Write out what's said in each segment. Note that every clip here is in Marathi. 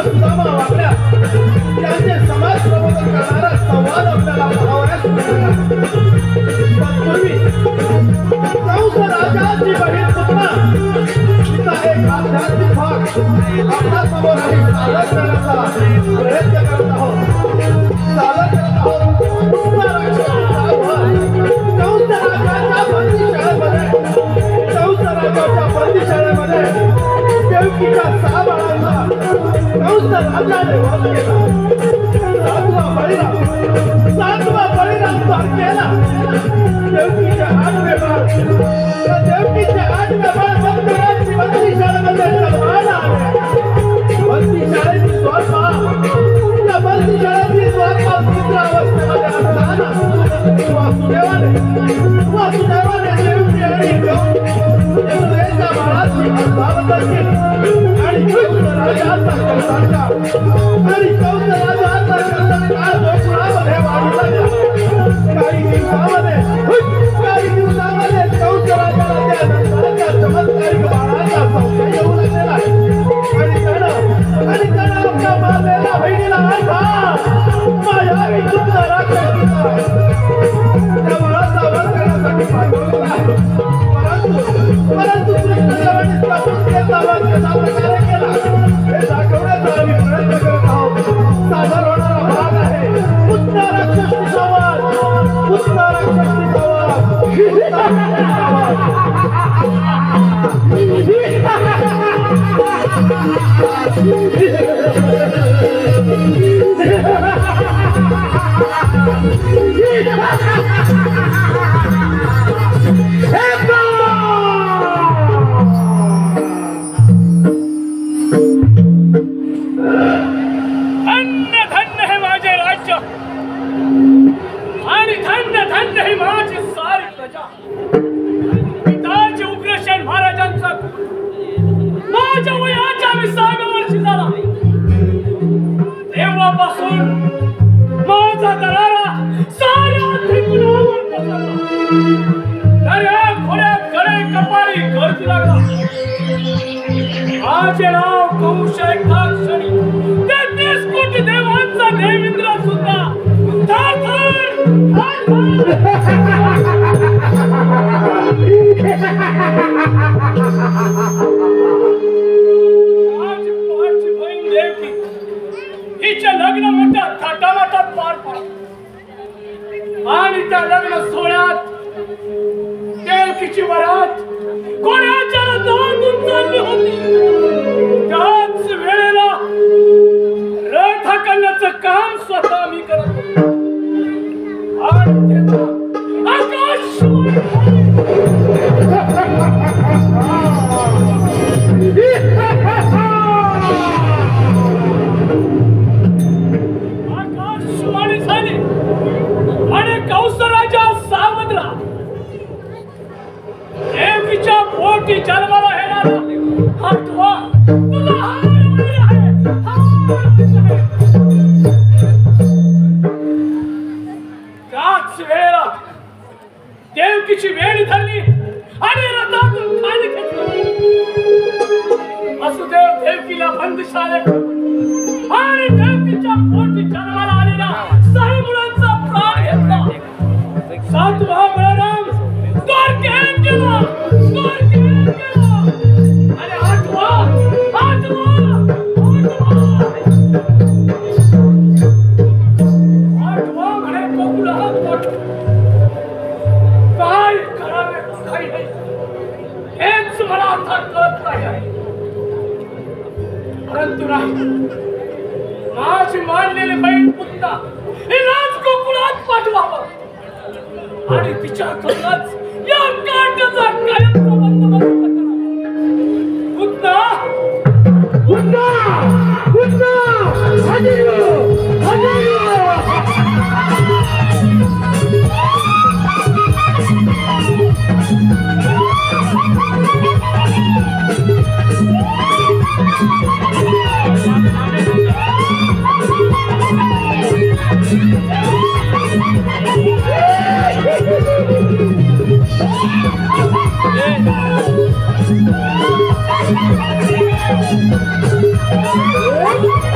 सुदामा वाकड्या यांचे समाज प्रबोधन करणारा संवाद आपल्याला पाहावयास मिळाला। तत्पूर्वी कंस राजाची बहीण पुतना तिचा एक आध्यात्मिक भाग आपल्या समोर आम्ही सादर करण्याचा प्रयत्न करत आहोत। बंदीशाळेमध्ये देवकीच्या 6 बाळांना कंस राजाने वध केला। 7वा बळीराम केला। देवकीच्या 8वे बाळ बंदीशाळेमध्ये जन्माला आले। बंदीशाळेची द्वारपाल मित्रावस्थेमध्ये असताना वासुदेवाने देवकी आणि यमुनेच्या बाळाची अर्थावतार केली आणि कंस राजाचा काळ गोकुळामध्ये वाढू लागला। काही दिवसामध्ये कंस राजाला त्या नंतरच्या चमत्कारिक बाळाचा संशय येऊ लागलेला आणि त्यानं आपल्या मारलेल्या बहिणीला मायावी दुःख राक्षसीचा त्या बाळाचा वध करण्यासाठी पाठवलेला आहे। परंतु कृष्णदेवाने त्याचा वध कशा प्रकारे केला हे दाखवण्याचा आम्ही प्रयत्न करत आहोत। सादर होणारा भाग आहे पुतना राक्षसी संवाद। देवकीची वेळ धरली आणि रथातून खाली खेचली। वसुदेव देवकीला बंदशाळेत आणि देवकीच्या पोटी जन्माला आलेला 6 मुलांचा प्राण घेतला। 7वा बळीराम द्वारकेत गेला आणि 8वा म्हणे गोकुळात पोचला। काय करावे काही नाही हेच मला आता कळत नाही। परंतु नाही माझी मानलेली बहीण पुतना हिला गोकुळात पाठवावं आणि तिच्याकडूनच या कांडाचा कायमचा बंदोबस्त करावा। पुतना Hey!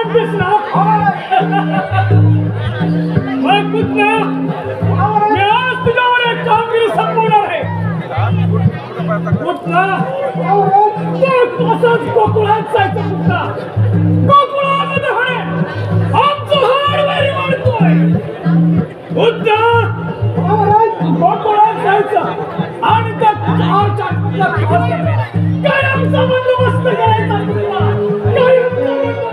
सांगतेस ना मग पुत्र मी आज तुझ्यावर एक कामगिरी संपवणार आहे पुत्र असंच कोकणात जायचं पुत्र कोकणामध्ये होणे आमचं हाडवेरी म्हणतोय पुत्र कोकणात जायचं आणि त्या कायमचा बंदोबस्त करायचा तुला कायमचा बंदोबस्त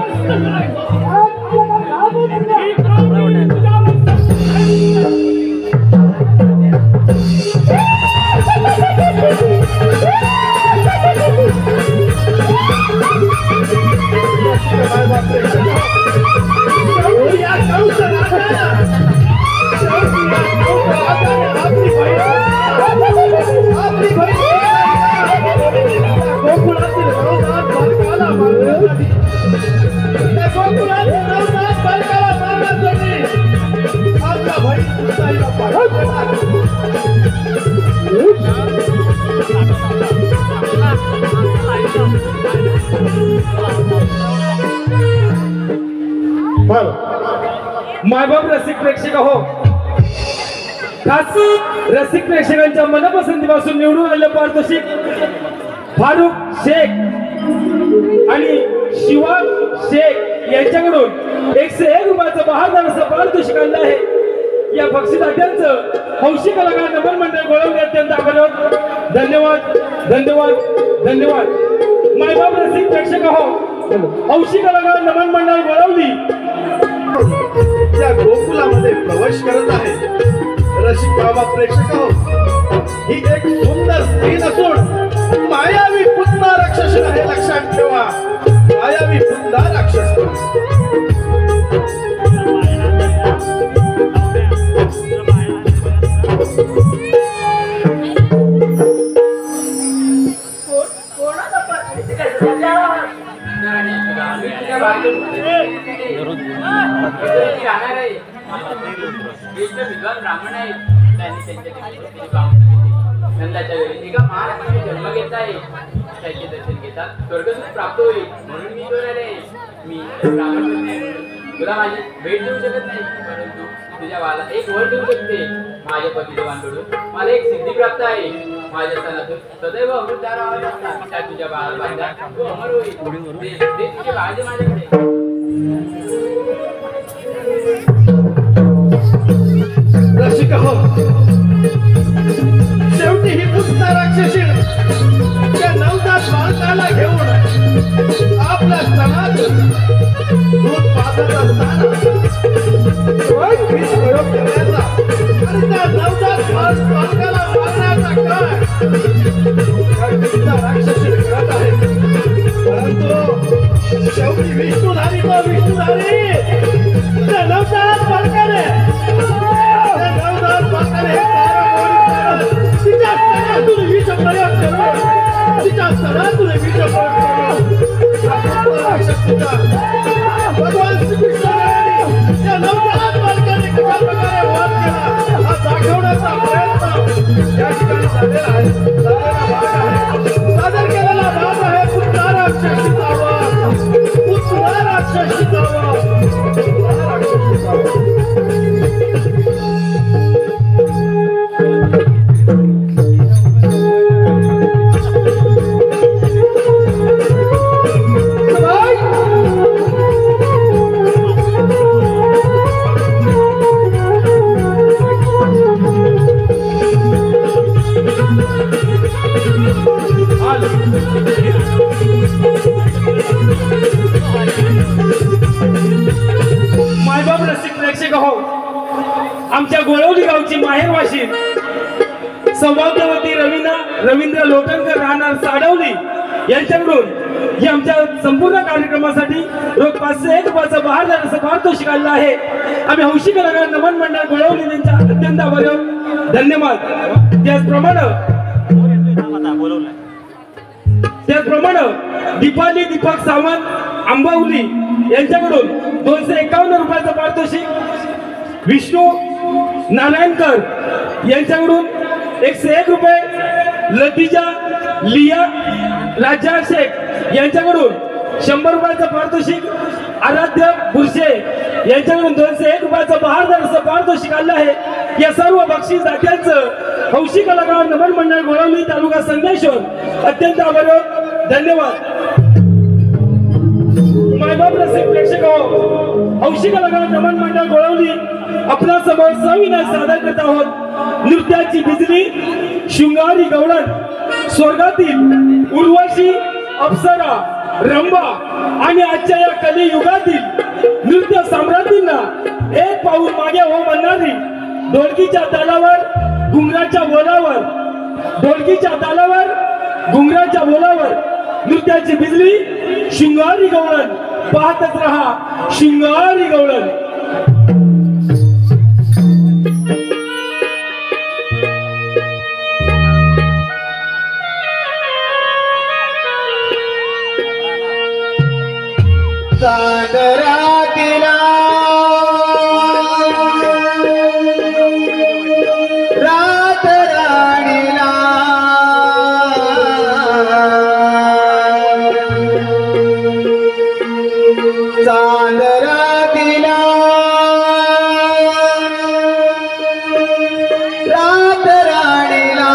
मायबाप रसिक प्रेक्षक हो, खास रसिक प्रेक्षकांच्या मनपसंतीपासून निवडून आलेलं पारितोषिक फारुख शेख आणि शिवा शेख यांच्याकडून 101 रुपयाचं बहादर असं पारितोषिक आणलं आहे. या बक्षिसार्थ्यांचं हौशी कलाकार नमन मंडळ गोळवले अत्यंत आभार. धन्यवाद धन्यवाद धन्यवाद. मायबाप रसिक प्रेक्षक हो, हौशी कलाकार नमन मंडळ गोळवली त्या गोकुलामध्ये प्रवेश करत आहे. रसिक बाबा प्रेक्षक हो, ही एक सुंदर स्त्री नसून मायावी पुन्हा राक्षस आहे. लक्षात ठेवा, मायावी पुन्हा राक्षस. विद्वान ब्राह्मण आहेत. त्यांनी नंदाच्या वेळी एका महाराजाने जन्म घेतला आहे. त्याचे दर्शन घेतात स्वर्गसुख प्राप्त होईल म्हणून मी इथं आले. मी ब्राह्मण तुला माझी भेट देऊ शकत नाही, परंतु तुझ्या बाळाला एक वर देऊ शकते. माझ्या पतिदेवांकडून मला एक सिद्धी प्राप्त आहे. माझ्या सणातून सदैव अमृतधारा वाहत असतात. त्या तुझ्या बाळाला बांधा, तू अमर होईल. ते तुझे बाळ माझ्याकडे. रसिक हो, शेवटी ही पुन्हा राक्षसी त्या नवजात बालकाला घेऊन आपल्या स्तनात दूध पाजत असताना विष प्रयोग करण्याचा आणि त्या नवजात बालकाला मारण्याचा काय राक्षसी करत आहे. परंतु शेवटी विष्णुधारी तो विष्णुधारी त्या नवजात बालकाने तिच्या स्तनातून विष प्रयोग करून तिच्या स्तनातून विष प्रयोग भगवान श्रीकृष्णाने त्या नवजात बालकाने कशा प्रकारे वध केला हा दाखवण्याचा प्रयत्न या ठिकाणी झालेला आहे. सादर केलेला भाग आहे पुन्हा राक्षसीचा वध, पुन्हा राक्षसीचा वध, पुन्हा राक्षसीचा वध. मायबाप रसिक प्रेक्षक हो, आमच्या गोळवली गावची माहेरवाशी सौभाग्यवती रवींद्र लोटणकर राहणार साडवली यांच्याकडून ही आमच्या संपूर्ण कार्यक्रमासाठी रोज 501 रुपयाचं बहादर असं पारितोषिक आणलं आहे. आम्ही हौशी कलाकार नमन मंडळ गोळवली यांच्या अत्यंत आभारी. धन्यवाद. त्याचप्रमाणे दीपाली दीपक सावंत आंबावली यांच्याकडून 251 रुपयाचं पारितोषिक, विष्णू नारायणकर यांच्याकडून 101 रुपये, लतिजा लिया राजा शेख यांच्याकडून 100 रुपयाचं पारितोषिक, आराध्य बुरशे यांच्याकडून 201 रुपयाचं बहारदार पारितोषिक आलं आहे। या सर्व बक्षीस दात्यांचं हौशी कलाकार नमन मंडळ गोळवली तालुका संगमेश्वर अत्यंत आभार धन्यवाद। मायबाप रसिक प्रेक्षक हौशी कलाकार नमन मंडळ गोळवली आपल्या समोर सविनय सादर करत आहोत। नृत्याची बिजली शृंगारी गवळण स्वर्गातील उर्वशी अप्सरा रंभा आणि आजच्या या कलियुगातील नृत्य सम्राटींना एक पाऊल मागे हो म्हणणारी ढोलकीच्या तालावर घुंगराच्या बोलावर ढोलकीच्या तालावर घुंगराच्या बोलावर नृत्याची बिजली शृंगारी गवळण पाहतच रहा शृंगारी गवळण। सागरातीला रात राणीला सागरातीला रात राणीला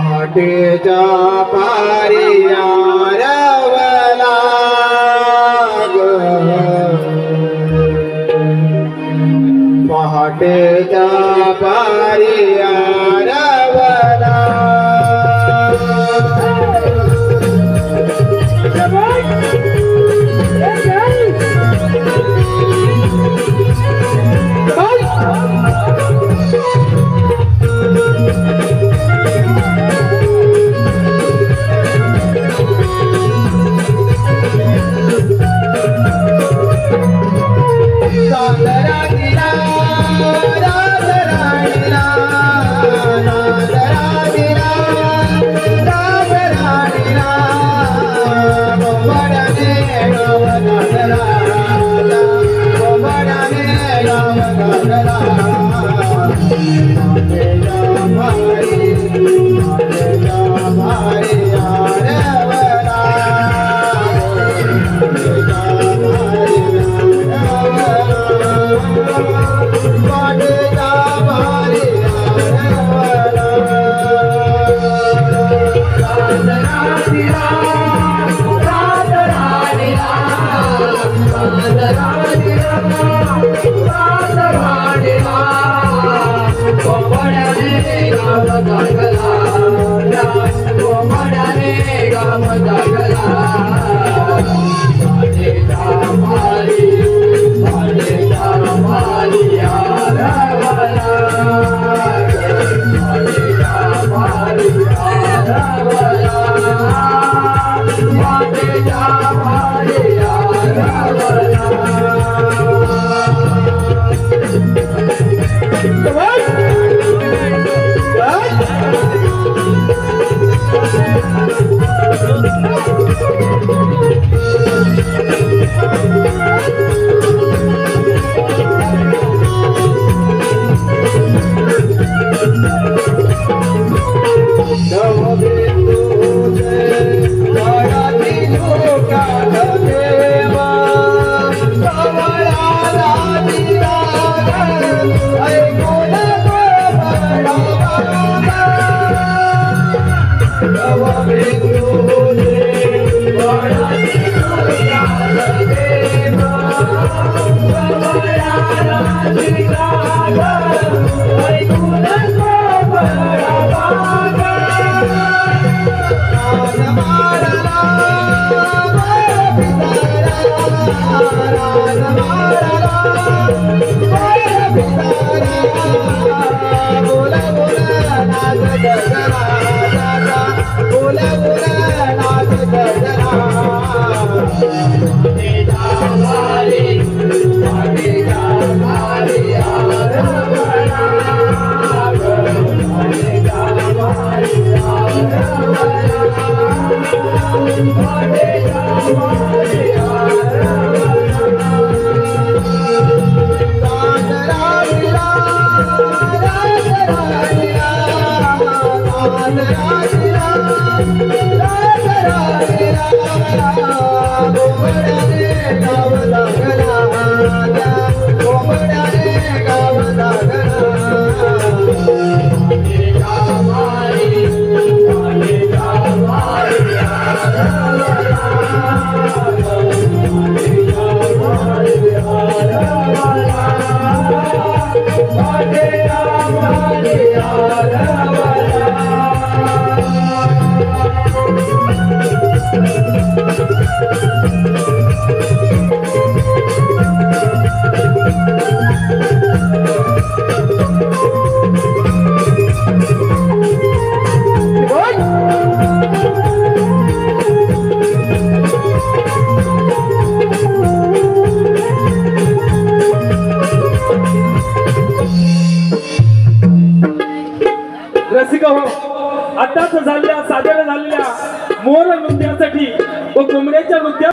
पहाटेच्या पारिया रवला पहाटेच्या पारिया रवला Hare रसिका हो, आताच झालेल्या सादर झालेल्या मोर नृत्यासाठी व कोंबड्याच्या नृत्या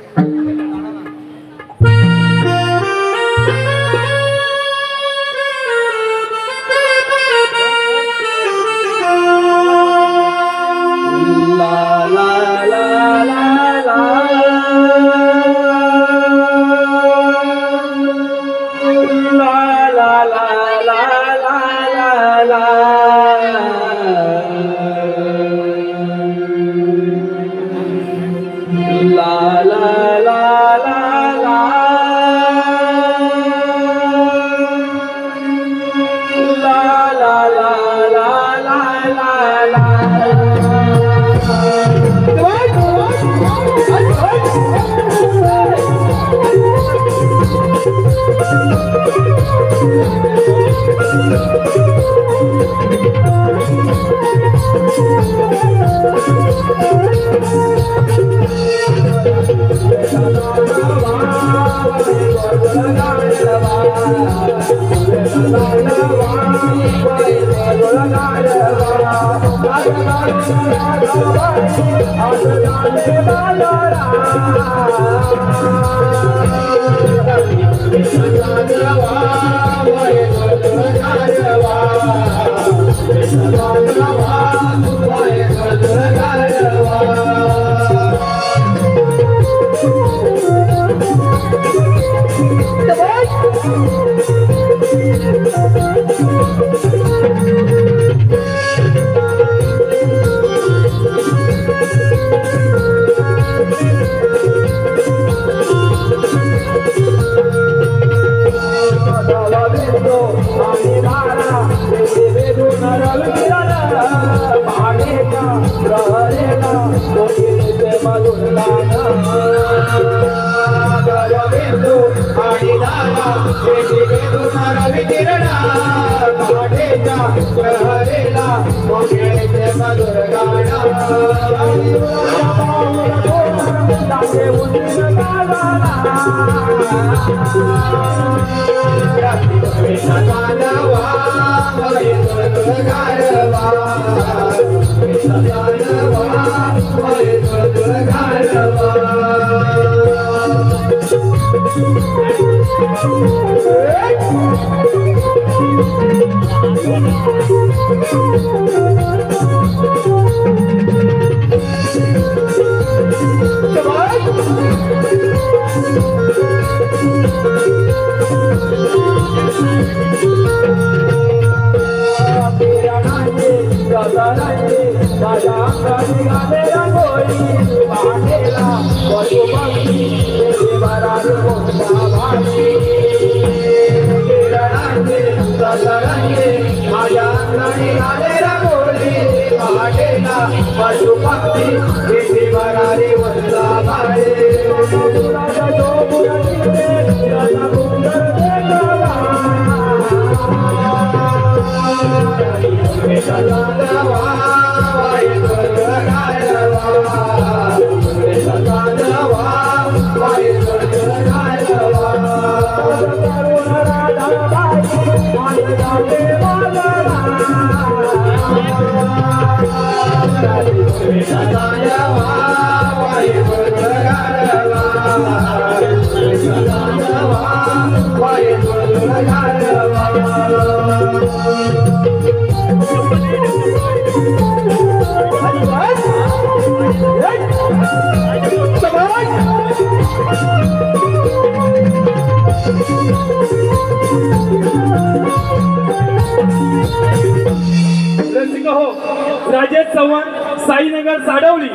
राजेश चव्हाण साईनगर साडवली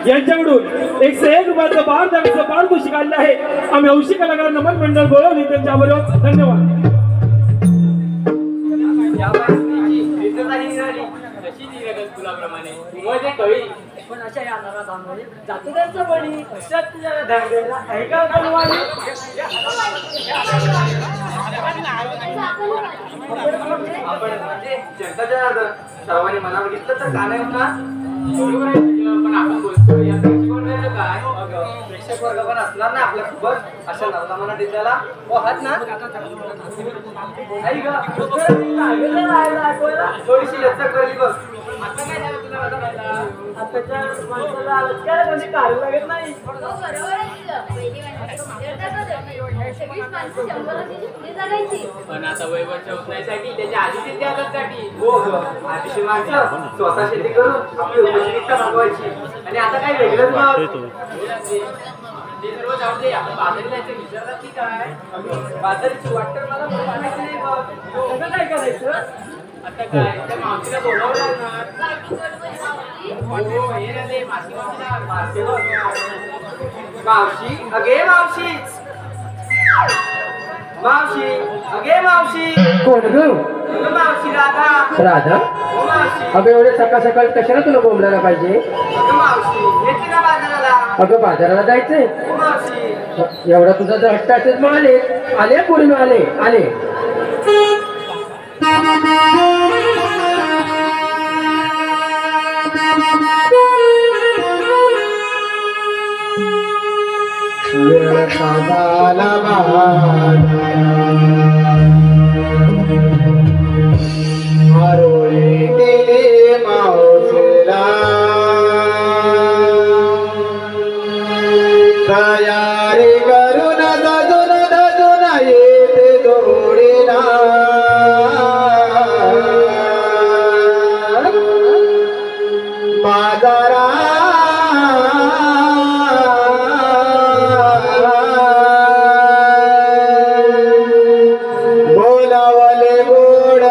यांच्याकडून 101 रुपयाचं बारदाण्याचं पारितोषिक आले आहे. आम्ही हौशी कलाकार नमन मंडळ गोळवली त्यांच्याबरोबर. धन्यवाद. पण अशा या नराधामध्ये जातीदारचं बळी अशात तुझ्या धांगडेला ऐका काढवाली आपण म्हणजे जनताच्या सर्वांनी मना बघितलं तर का नाही होणार. बरोबर आहे तुझं, पण आपण बोलतो या प्रेक्षक काय प्रेक्षक वर्ग पण असणार ना आपल्या सोबत अशा नवला मना दिसायला हात ना थोडीशी लक्षात करली बघ. आता काय झालं तुला आता व्हायला आताच्या माणसाला आलंच काय म्हणजे कार्य लागत नाही. पण आता वैभवच्या उठण्यासाठी त्याच्या आधीची त्यासाठी हो आधीची माणसं स्वतः शेती करून आपली उपजीविका भागवायची आणि आता काय वेगळंच मग ते सर्व जाऊ दे. आपण बाजारी जायचं विचारतात की काय बाजारीची वाटतं मला माहिती नाही बघ. कसं काय करायचं आता काय त्या मावशीला बोलावं लागणार. हो हे ना ते मासी मावशी अगे मावशी मावशी अगे मावशी कोण ग मावशी राधा राधा? हो मावशी अगं एवढे सकाळ सकाळ कशाला तुला बोंबलायला पाहिजे? अगं मावशी येते ना बाजाराला. अगं बाजाराला जायचंय? हो मावशी एवढा तुझा जर हट्ट असेल मग आले पूर्ण आले आले. तयारी करून दजून येते जोडीला बाजारा बोलावले गोड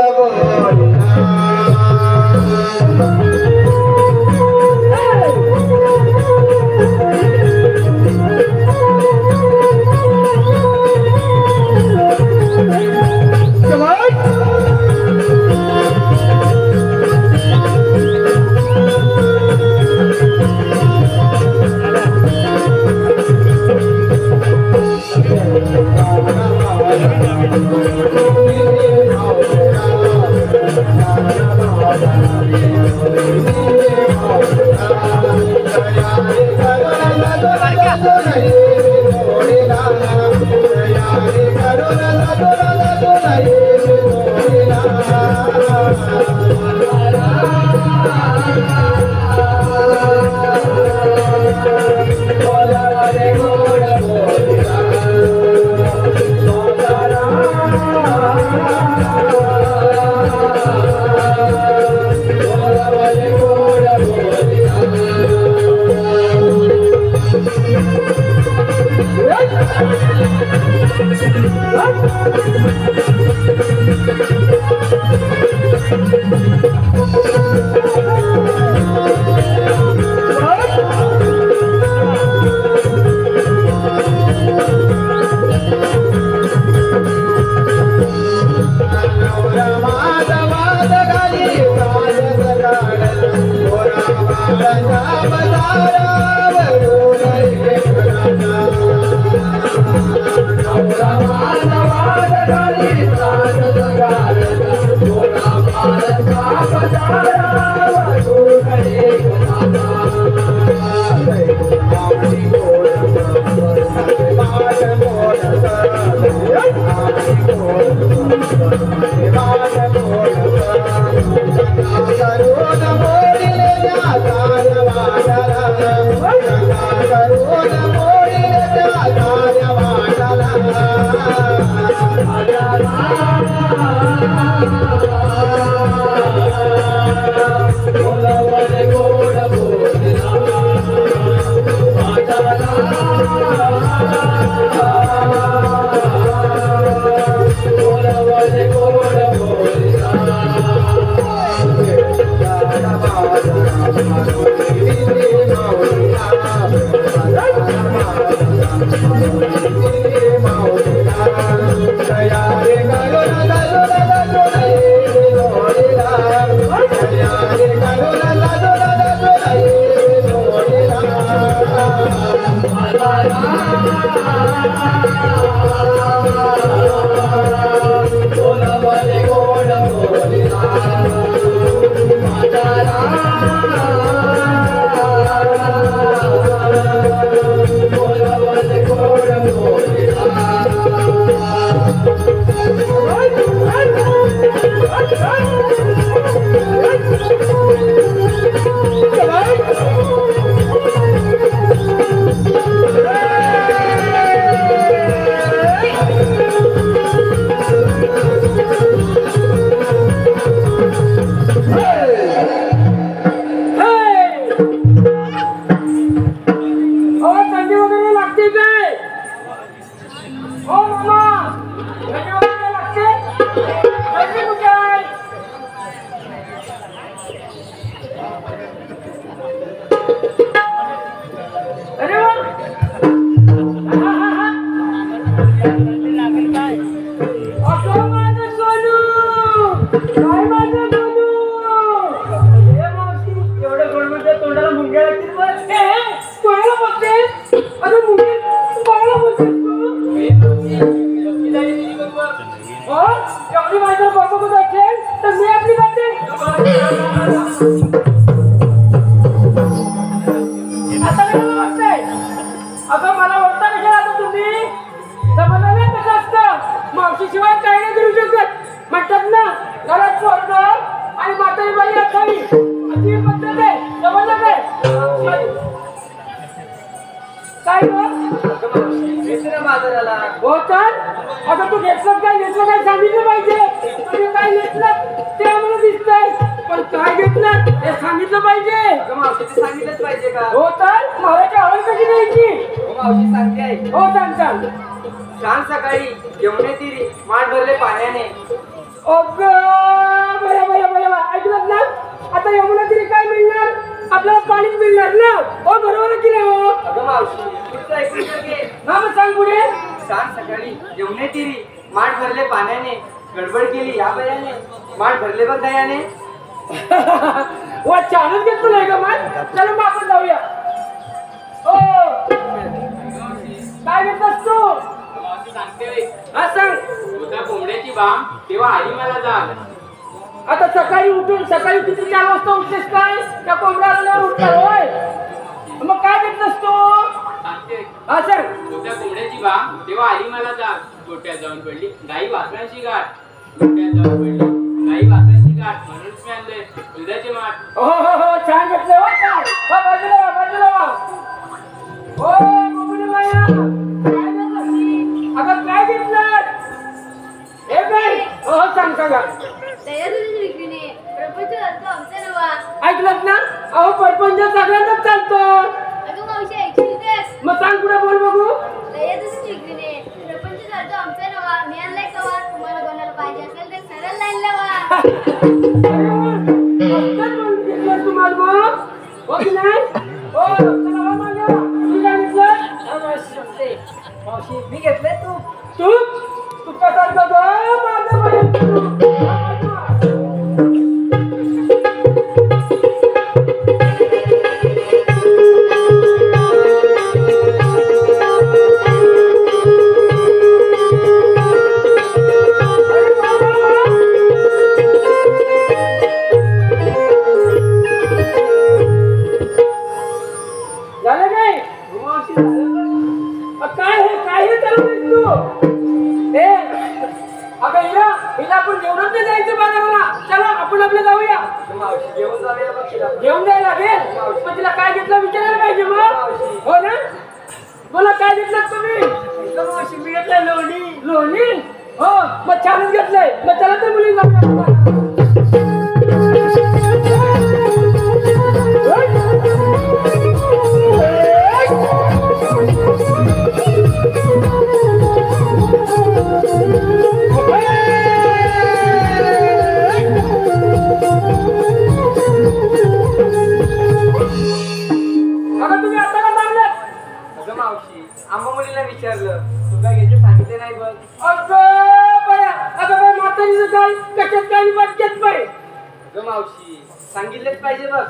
Thank you.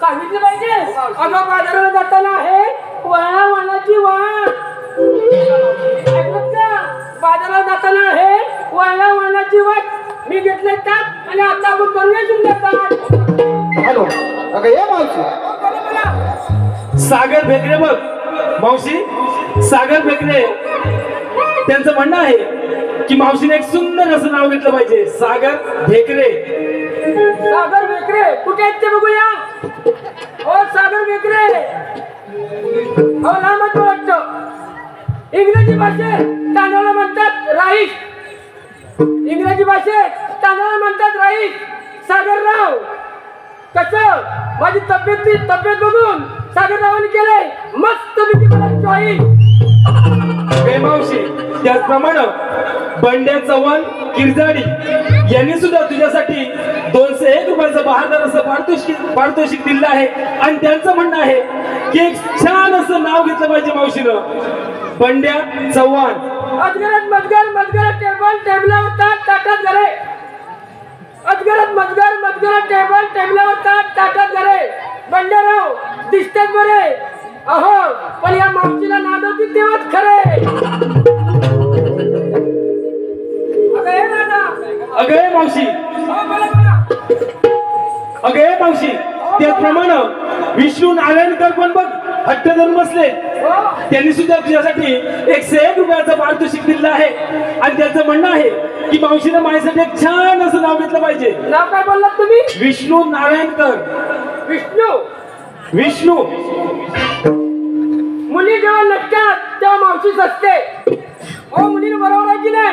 सांगितलं पाहिजे. अगं बाजाराला जाताना आहे वळा वाणाची वाण ऐकलं का? बाजारात जाताना हे वळणाची वाट मी घेतले त्यात आणि आता आपण करूया सुंदर हॅलो अगं ये मावशी. सागर भेकरे बघ मावशी, सागर भेकरे त्यांचं म्हणणं आहे की मावशीने एक सुंदर असं नाव घेतलं पाहिजे, सागर भेकरे. सागर बेकरे कुठे आहेत ते बघूया. हो सागर बेकरे, हो लांबच वाटतं. इंग्रजी भाषेत तांदळाला म्हणतात राईस. इंग्रजी भाषेत तांदळाला म्हणतात राईस. सागरराव कसं माझी तब्येत बघून सागररावांनी केलंय मस्त पैकी मला चॉईस. मावशी त्याचप्रमाणे बंड्या चव्हाण किरजाडी यांनी सुद्धा तुझ्यासाठी 201 रुपयाचं बहादर असं पारितोषिक दिलं आहे आणि त्यांचं म्हणणं आहे की एक छान असं नाव घेतलं पाहिजे मावशीनं, बंड्या चव्हाण. अजगरात मजगर टेबलावर ताटात घरे. अजगरात मजगर टेबलावर ताटात घरे. बंड्याराव दिसतात बरे अहो, पण या मावशीला नादवती तेव्हाच खरे. अगं मावशी, अगं मावशी त्याचप्रमाणे विष्णू नारायणकर पण बघ हट्ट धरून बसले. त्यांनी सुद्धा तुझ्यासाठी 101 रुपयाचं पारितोषिक दिलं आहे आणि त्यांचं म्हणणं आहे की मावशीनं माझ्यासाठी एक छान असं नाव घेतलं पाहिजे. नाव काय बोललात तुम्ही? विष्णू नारायणकर. विष्णू मुली जेव्हा नसतात तेव्हा मावशीच असते. हो मुलीने बरोबर आहे की नाही?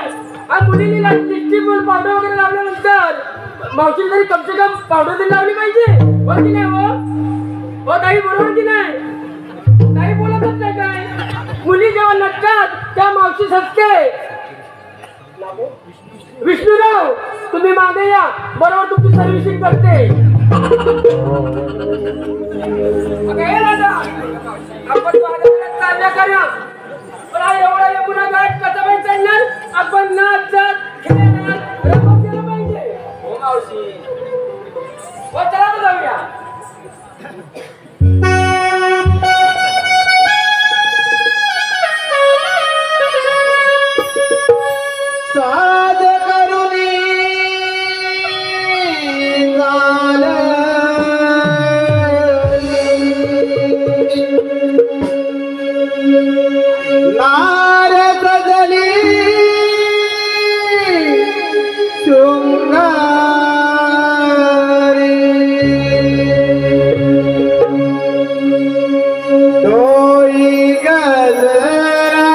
आणि मुलीने लिपस्टिक पावडर वगैरे लावल्यानंतर मावशीने तरी कम से कम पावडर तरी लावली पाहिजे. हो की नाही? हो ताई बरोबर की नाही? ताई बोलतच नाही काय? मुली जेव्हा नसतात तेव्हा मावशीच असते. विष्णूराव तुम्ही मागे या, बरोबर तुमची सर्व्हिसिंग करते. आपण चालल्या करा एवढा यमुना घाट कसा पाहिजे चालणार. आपण नाचत खेळत रमत गेलं पाहिजे. हो मावशी. हो चला तर जाऊया. साध करुणी नारद जली शृंगारी डोई गजरा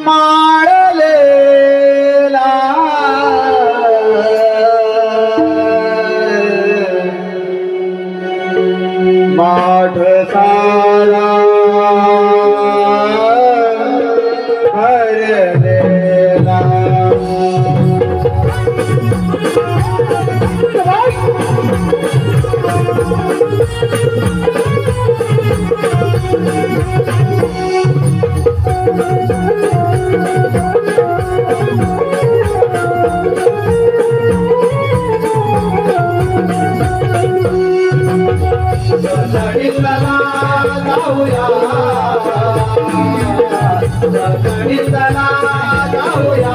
माळलेला माठ सारा भरलेला गणितला जाऊया, गणितला जाऊया,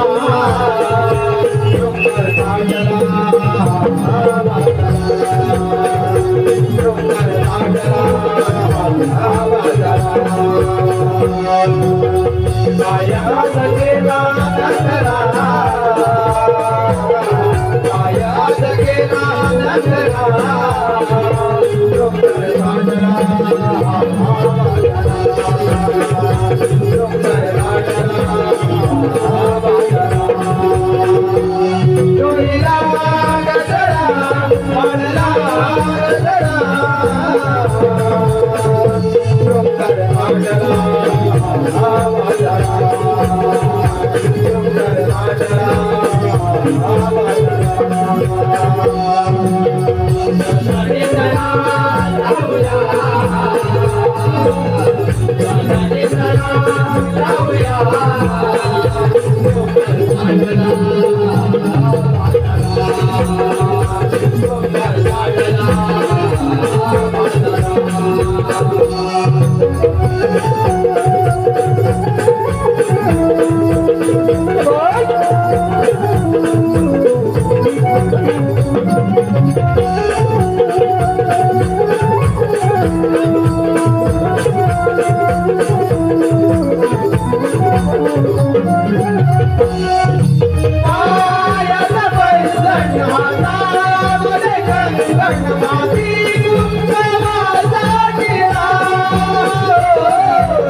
पायाला पैंजण हातामध्ये कंगण माती कुंकवाचा टिळा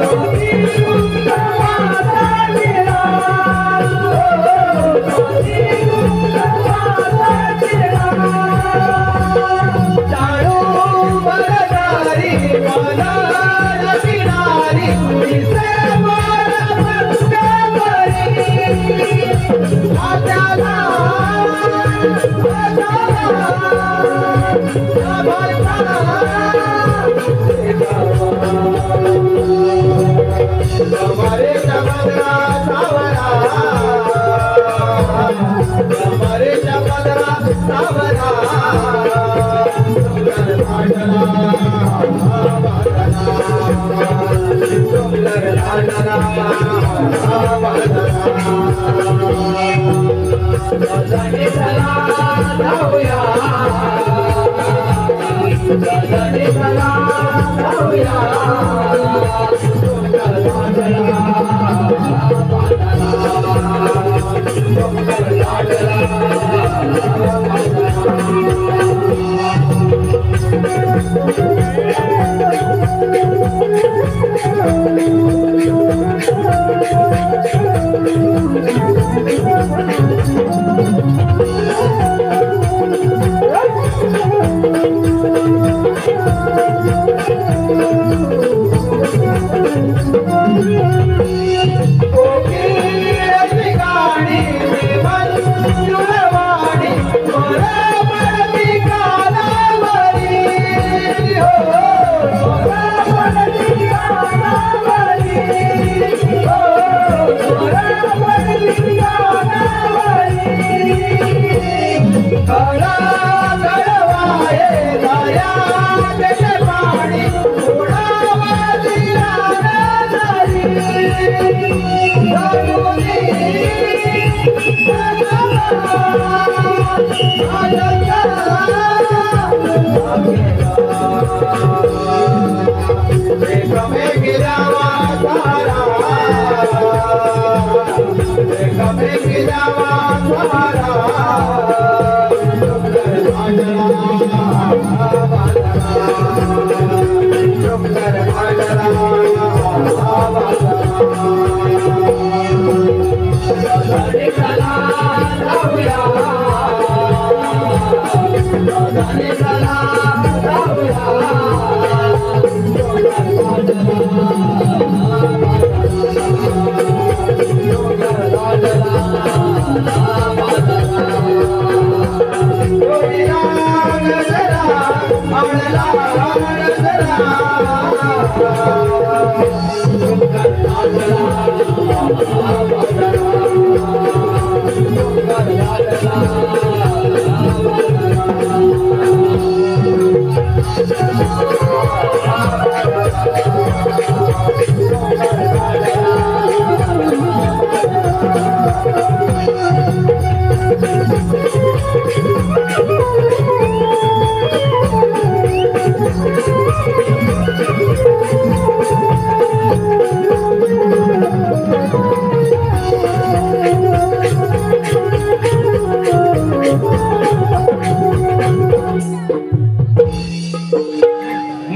माती कुंकवाचा टिळा माती कुंकवाचा टिळा जाणू बरदारी मला किनारी दिसे मला मंगळवारी आत्याला हमारे चमदरा सावरा हमारे चमदरा सावरा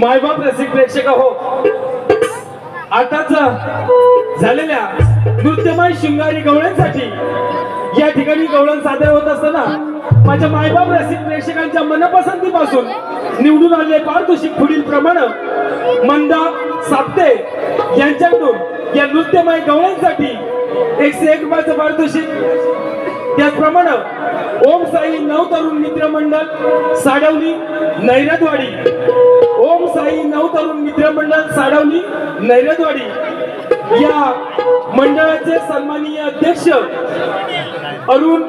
मायबाप रसिक प्रेक्षक हो, आताच झालेल्या नृत्यमय शृंगारी गवळ्यांसाठी या ठिकाणी गवळण सादर होत असताना माझ्या मायबाप रसिक प्रेक्षकांच्या मनपसंतीपासून निवडून आलेले पारितोषिक पुढील प्रमाणे मंदा साप्ते यांच्याकडून या नृत्यमय गवळ्यांसाठी 101 रुपयाचं पारितोषिक, त्याचप्रमाणे ओम साई नवतरुण मित्र मंडळ साडवली नैरदवाडी, ओम साई नवतरुण मित्र मंडळ साडवली नैरदवाडी या मंडळाचे सन्माननीय अध्यक्ष अरुण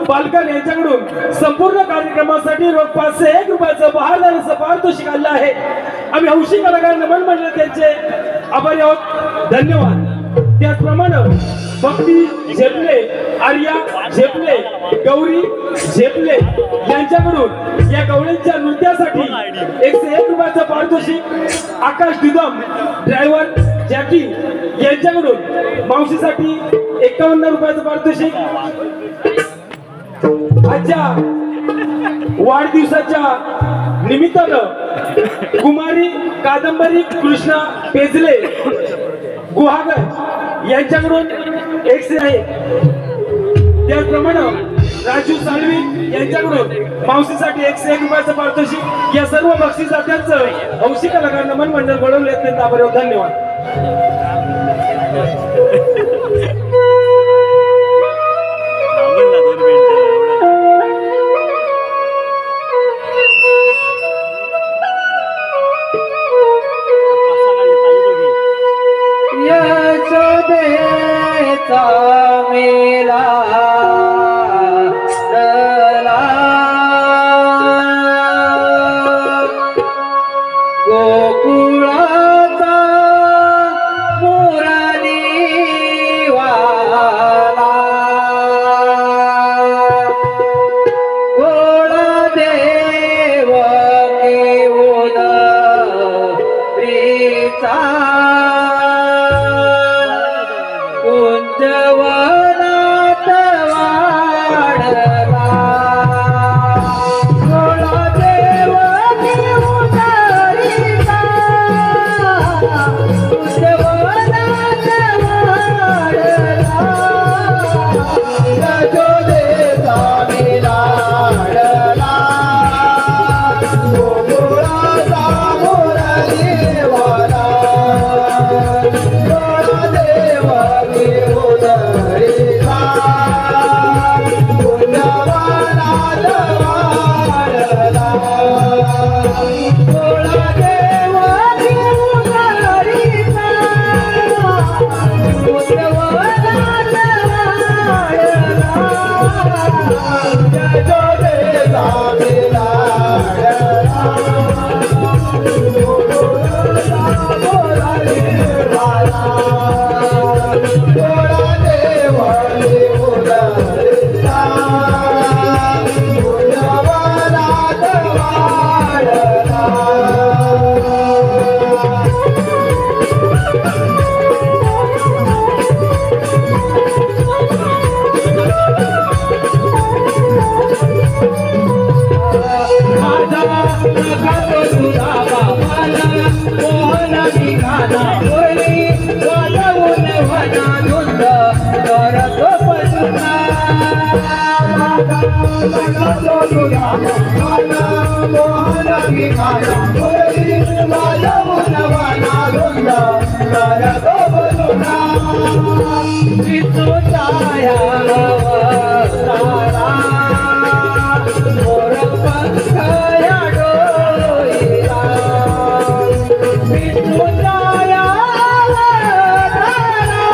पालकर यांच्याकडून संपूर्ण कार्यक्रमासाठी रोख 501 रुपयाचं बहारदार पारितोषिक आलं आहे. आम्ही हौशी कलाकार नमन मंडळ त्यांचे आभारी आहोत, धन्यवाद. त्याचप्रमाणे भक्ती झेपले, आर्या झेपले, गौरी झेपले यांच्याकडून या गवळ्यांच्या नृत्यासाठी 101 रुपयाचं पारितोषिक, आकाश दुदम ड्रायव्हर जॅकी यांच्याकडून मावशीसाठी 51 रुपयाचं पारितोषिक, आजच्या वाढदिवसाच्या निमित्तानं कुमारी कादंबरी कृष्णा पेजले गुहागर यांच्याकडून 100 आहे. त्याचप्रमाणे राजू साळवी यांच्याकडून मावशीसाठी 101 रुपयाचं पारितोषिक. या सर्व बक्षिसात्यांचं हौशी कलाकार नमन मंडळ घडवले. अत्यंत आभारी. धन्यवाद. मेला गोकुळाचा मुरली वाला गोळा देव केवळ प्रीचा कुंजवनात वाढला गोळा देव केवळ प्रीचा कुंजवनात वाढला यशोदेचा मिलाडला गोकुळाचा मुरलीवाला गोळा देव केवळीचा कुंजवनात वाढला गोळा देव केवळीचा कुंजवनात वाढला यशोदेचा मिलाडला गोकुळाचा मुरलीवाला गोळा देव केवळीचा कुंजवनात वाढला माझा नका तुझा बाबाला मोहन निघाला बोली वाजवून वना धुंद करतो पसुना माझा नका तुझा बाबाला मोहन निघाला बोली वाजवून वना धुंद करतो पसुना विसुताया अवतारा मोर पंखया डोईला विसुताया अवतारा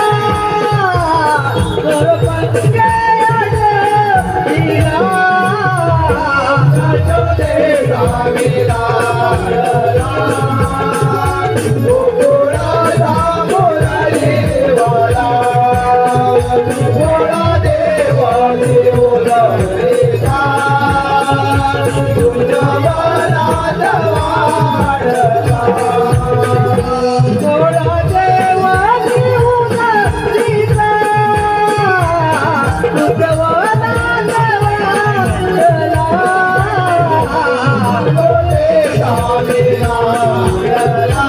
मोर पंखया डोईला यशोदेचा मिलाडला गोकुळाचा मुरलीवाला गोळा देव केवळीचा कुंजवनात वाढला गोळा देव केवळीचा कुंजवनात वाढला यशोदेचा मिलाडला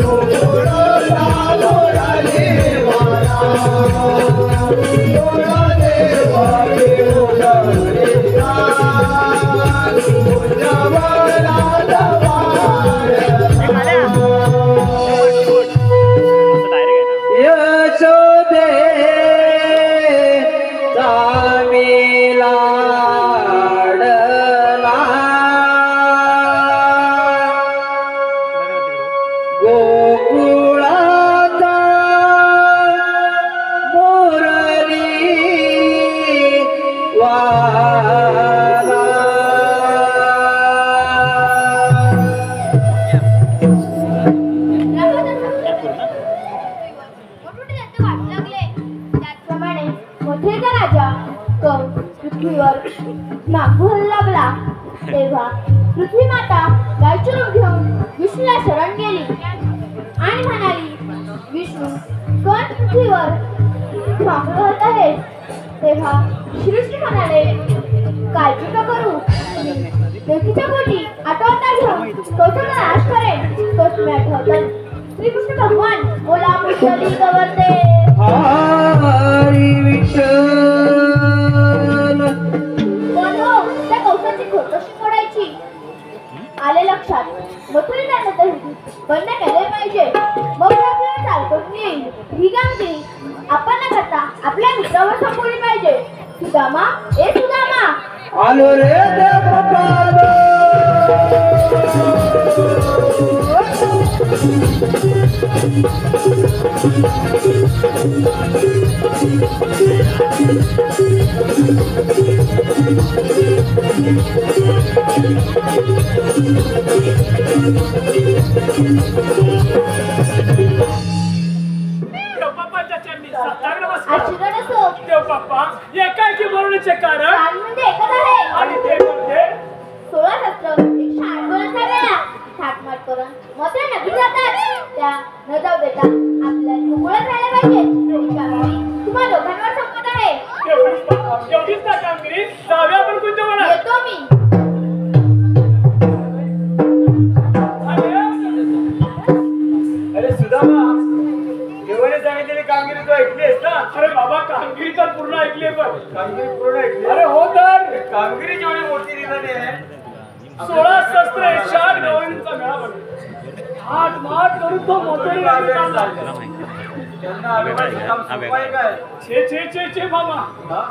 गोकुळाचा मुरलीवाला गोळा देव केवळीचा कुंजवनात वाढला यशोदेचा मिलाडला गोकुळाचा मुरली वाला मोठमोठे रथ वाटू लागले. त्याचप्रमाणे मथुरेचा राजा कंस पृथ्वीवर नागू लागला. तेव्हा पृथ्वी माता गायचे रूप घेऊन विष्णूला शरण गेली आणि म्हणाली, विष्णू कण पृथ्वीवर मागं घालत आहे तेव्हा श्रीकृष्ण म्हणाले, काळजी का करू, मी लेकीच्या पोटी आठवता घेऊन तोचा नाश करेन. तोच मी आठवतात श्रीकृष्ण भगवान बोला पुष्कली गवरते. हरी विठ्ठल. पण हो त्या कवचाची खोड कशी फोडायची आले लक्षात. मथुरी जाण्यातही बंद केले पाहिजे, मग आपल्याला चालकून येईल. ही कामगिरी आपण न करता आपल्या मित्रावर संपवली पाहिजे. सुदामा, ए सुदामा, आलो रे देवपाल. आशीर्वाद असो. एकाएकी बोलण्याचे कारण म्हणजे एकच आहे. आणि ते म्हणजे 16 शस्त्र 108 गोळ्यांचा वेळा थाटमाट करून मोठ्या नदी जातात. त्या न जाऊ देता आपल्या मुकुळत राहायला पाहिजे. ही कामगिरी तुम्हा लोकांवर संपत आहे. एवढीच ना कामगिरी. जाऊया आपण कोणत्या म्हणा. येतो मी. अरे सुदामा, देवाने सांगितलेली कामगिरी तू ऐकलीस ना. अरे बाबा, कामगिरी तर पूर्ण ऐकली. पण कामगिरी पूर्ण ऐकली. अरे हो, तर कामगिरी जेवढी मोठी दिली आहे. 16 शस्त्र 108 गवळणींचा मेळा बनला. हात मात करून तो मोठे त्यांना अभिमानाचं काम सोपं आहे काय? छे छे छे छे मामा,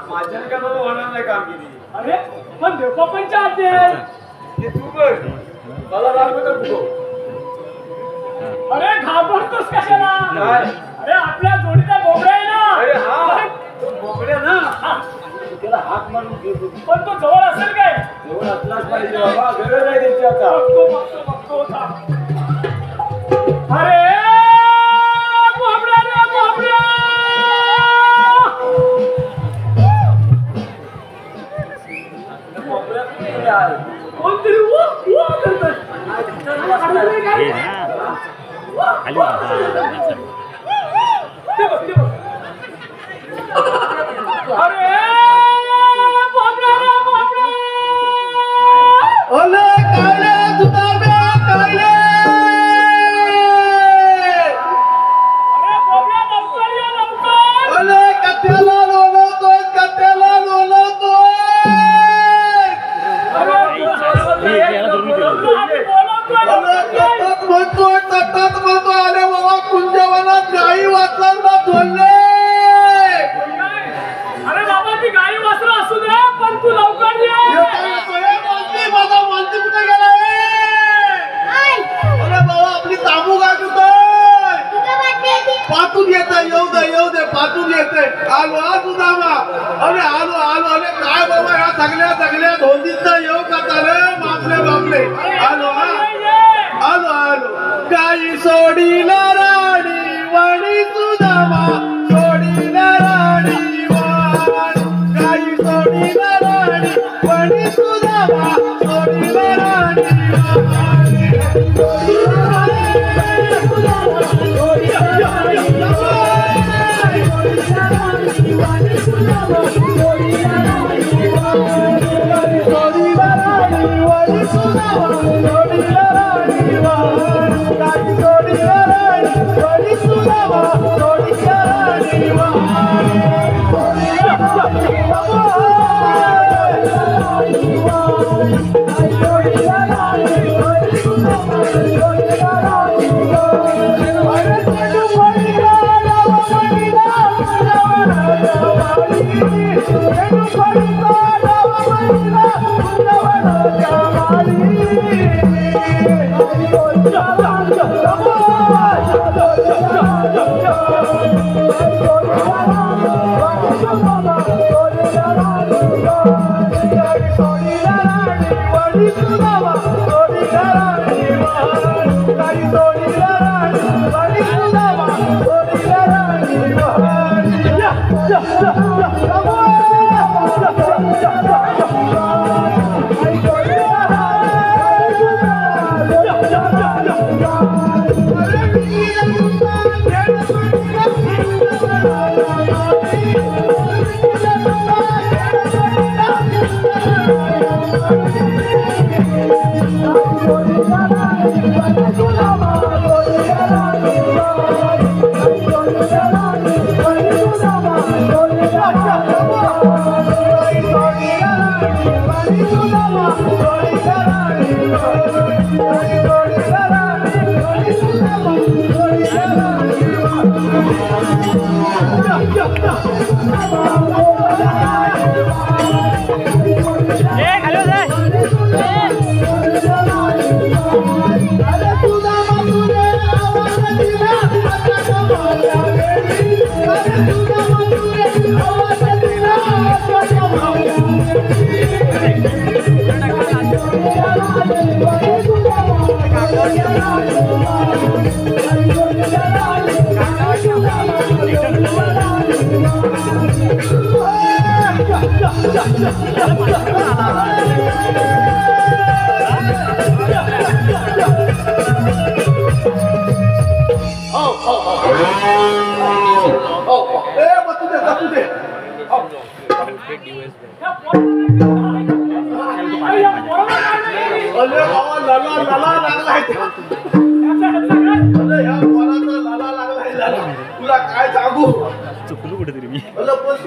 माझ्या का बाबा होणार नाही कामगिरी. अरे पण देवपापांच्या हात आहे. हे तू बघ, मला लागतं तू. अरे घाबरतोस कशाला? अरे आपल्या जोडीचा बोबड्या आहे ना. अरे हा, तो बोबड्या ना. त्याला हात मारून घेतो. पण तो जवळ असेल काय? जवळ असलाच पाहिजे बाबा. गरज आहे त्याची आता. बघतो. अरे बोबड्या रे बोबड्या. बोबड्या कुठे आहे? कोणतरी वो करतोय. अरे ओले काळे सुदाम्या काळे. ओले कट्याला लोलवतोय, कट्याला लोलवतोय. तटात म्हणतोय. अरे बाबा, कुंजवनात गाई वाचला धोलले. अरे बाबा, ती गाई वासरा असू दे, पण तू लवकर ये. माझा मानसी कुठे गेला? अरे बाबा, आपली तांबू गाठतोय. पातून येतोय. येऊ दे पातून येतोय. आलो हा सुदामा. अरे आलो. अरे काय बाबा, ह्या सगळ्या धोंडीचा येऊ का रे? बापले. आलो हा. आलो. गाई सोडीला राणी वाणी सुदामा. सोडीला राणी वाणी. गाई सोडीला राणी वाणी सुदामा. सोडीला राणी तुला काय सांगू चुकलो कुठेतरी मी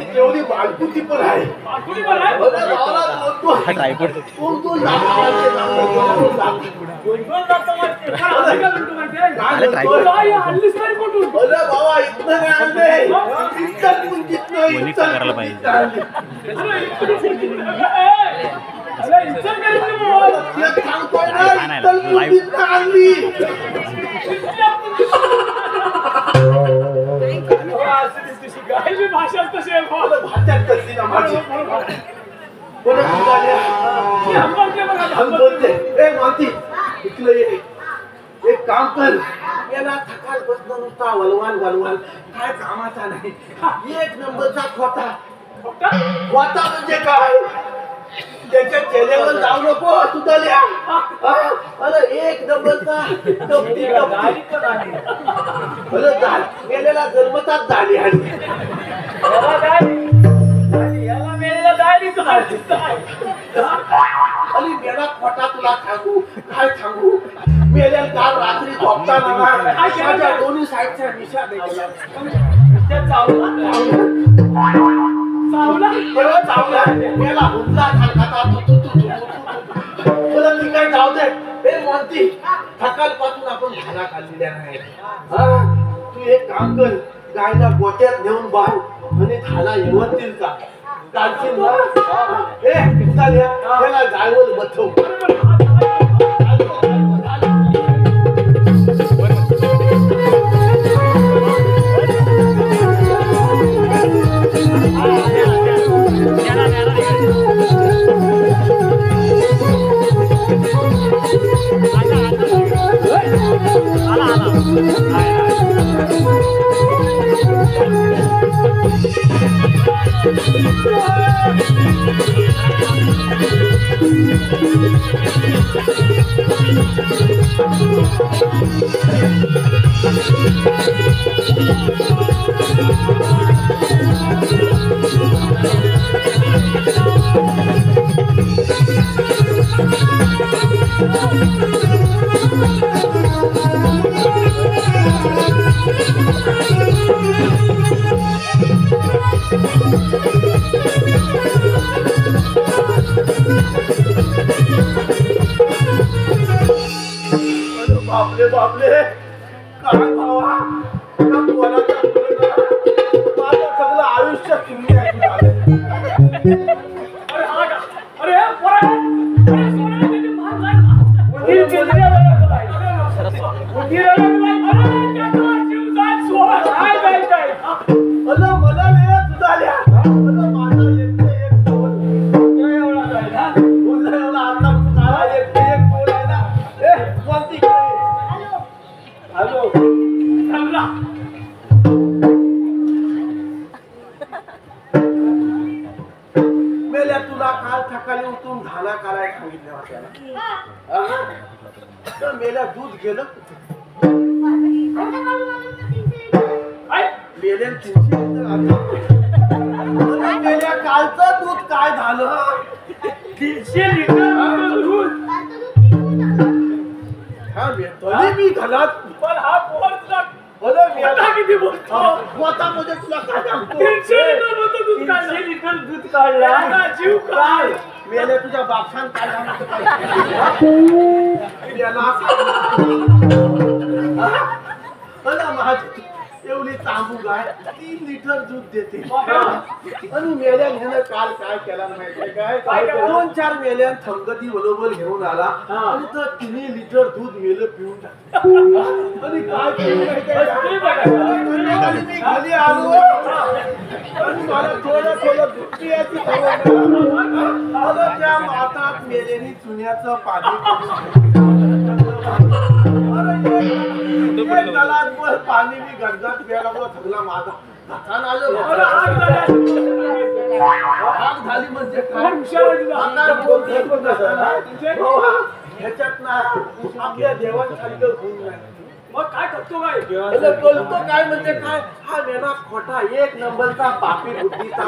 केवढी बालकुटी पण आहे बाबा इथं करायला पाहिजे भाषा तशी एक काम कर याला थकाल बसणं नुसता वलवाल वलवाल काय कामाचा नाही एक नंबरचा खोटा खोटा म्हणजे काय त्याच्या चेहऱ्यावर जाऊ नको तुझ्या अरे एक नंबरचा कपटी गेलेला जन्मताच झाली आणि अली मेला खोटा तुला सांगू काय सांगू मेल्या काल रात्री झोपताना माझ्या दोन्ही साईडच्या निशा मेला हुंडा काय जाऊ दे हे म्हणती सकाळपासून आपण धारा काढलेल्या नाही तू एक काम कर गायला गोट्यात नेऊन बांध आणि धारा येवतील का काढशील ना हे त्याला गायवर बसव बापले बापले काय भावा माझं सगळं आयुष्य तुम्ही मला नाही तुझाल्या माझा मेल्या तुला काल सकाळी उठून धाना करायला सांगितल्या होत्या तर मेल्या दूध गेलं मेल्या कालचं दूध काय झालं 300 लिटर दूध हा मी घरात पण हा पोर किती बोलतो पोतामध्ये तुला काय सांगतो? 300 लिटर होतं दूध काढलं. 300 लिटर दूध काढला. आता जीव काय मेले तुझ्या बापसान काय सांगतो काय? याला एवढी तांबू गाय 3 लिटर दूध देते आणि मेल्या ह्यानं काल काय केला माहितीये काय? 2-4 मेल्या थंगती बरोबर घेऊन आला आणि तर 3 लिटर दूध मेलं पिऊन टाकलं. आणि काय केलं माहितीये का? मी खाली आलो आणि मला थोडं दुखी याची खबर त्या मातात मेलेनी चुन्याचं पाणी गलासभर पाणी मी गंजात प्यायला थकला माझा हातानं आलं. आग झाली म्हणजे काय? ह्याच्यात ना आपल्या देवांसारखं गुण नाही. मग काय करतो काय बोलतो काय म्हणजे काय? हा मेना खोटा 1 नंबरचा पापी बुद्धीचा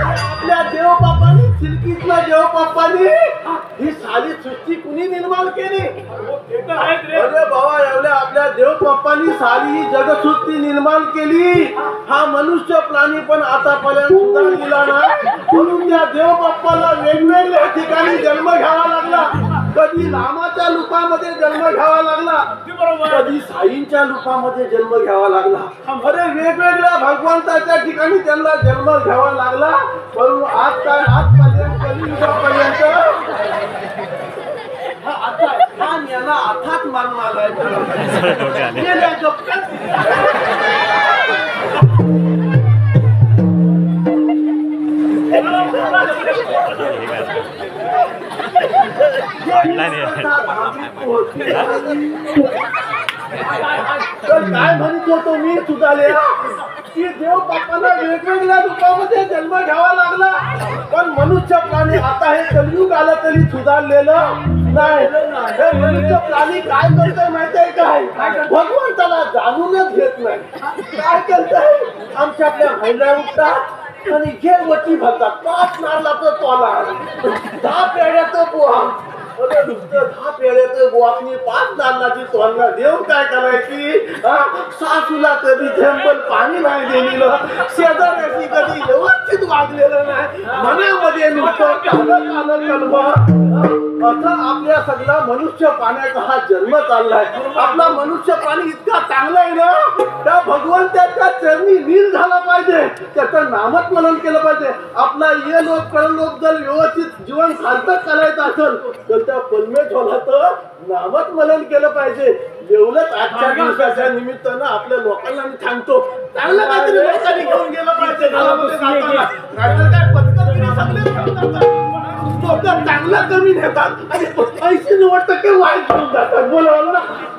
आपल्या देव बापानी खिडकीतला देव बापानी ही सारी सृष्टी कुणी निर्माण केली? अरे बाबा एवढ्या आपल्या देव बापानी सारी ही जगसृष्टी निर्माण केली. हा मनुष्य प्राणी पण आतापर्यंत सुधारलेला नाही. म्हणून त्या देव बाप्पाला वेगवेगळ्या ठिकाणी जन्म घ्यावा लागला. कधी रामाच्या रूपामध्ये जन्म घ्यावा लागला, कधी साईंच्या रूपामध्ये जन्म घ्यावा लागला. अरे वेगवेगळ्या भगवंताच्या ठिकाणी त्यांना जन्म घ्यावा लागला. परंतु आजपर्यंत कलियुगापर्यंत हा याला अर्थात मारून आलाय. तर काय म्हणत होतो मी तुझाल्या की देव बापाला वेगवेगळ्या रूपामध्ये जन्म घ्यावा लागला. पण मनुष्य प्राणी आता हे कलियुग आलं तरी सुधारलेलं नाही. हे मनुष्य प्राणी काय करतोय माहितीये काय? भगवंताला जाणूनच घेत नाही. काय करताय? आमच्या आपल्या महिला उठतात आणि घे वटी भरतात. 5 नारळाचं तोला, 10 पेढ्याचं पोहा. अरे नुसतं 10 पेढ्याचं पोहानी 5 नारळाची तोलना देऊन काय करायची? सासूला कधी थेंबल पाणी नाही दिलेलं, शेजाऱ्याची कधी व्यवस्थित वागलेलं नाही, मनामध्ये नुसतं कालं कलम. असं आपल्या सगळा मनुष्य पाण्याचा हा जन्म चाललाय. आपला मनुष्य पाणी इतका चांगला आहे ना, त्या भगवंताच्या चरणी लीन झाला पाहिजे, त्याचं नामस्मरण केलं पाहिजे. आपला ये लोक परलोक जर व्यवस्थित जीवन सार्थक करायचं असेल तर त्या परमेश्वराचं नामस्मरण केलं पाहिजे. एवढंच आजच्या दिवसाच्या निमित्तानं आपल्या लोकांना मी सांगतो, चांगलं काहीतरी लोकांनी घेऊन गेलं पाहिजे. काय पद्धतगिरी सगळे करतात. लोक चांगला कमी नेतात आणि 80-90% वाईट घेऊन जातात. बोला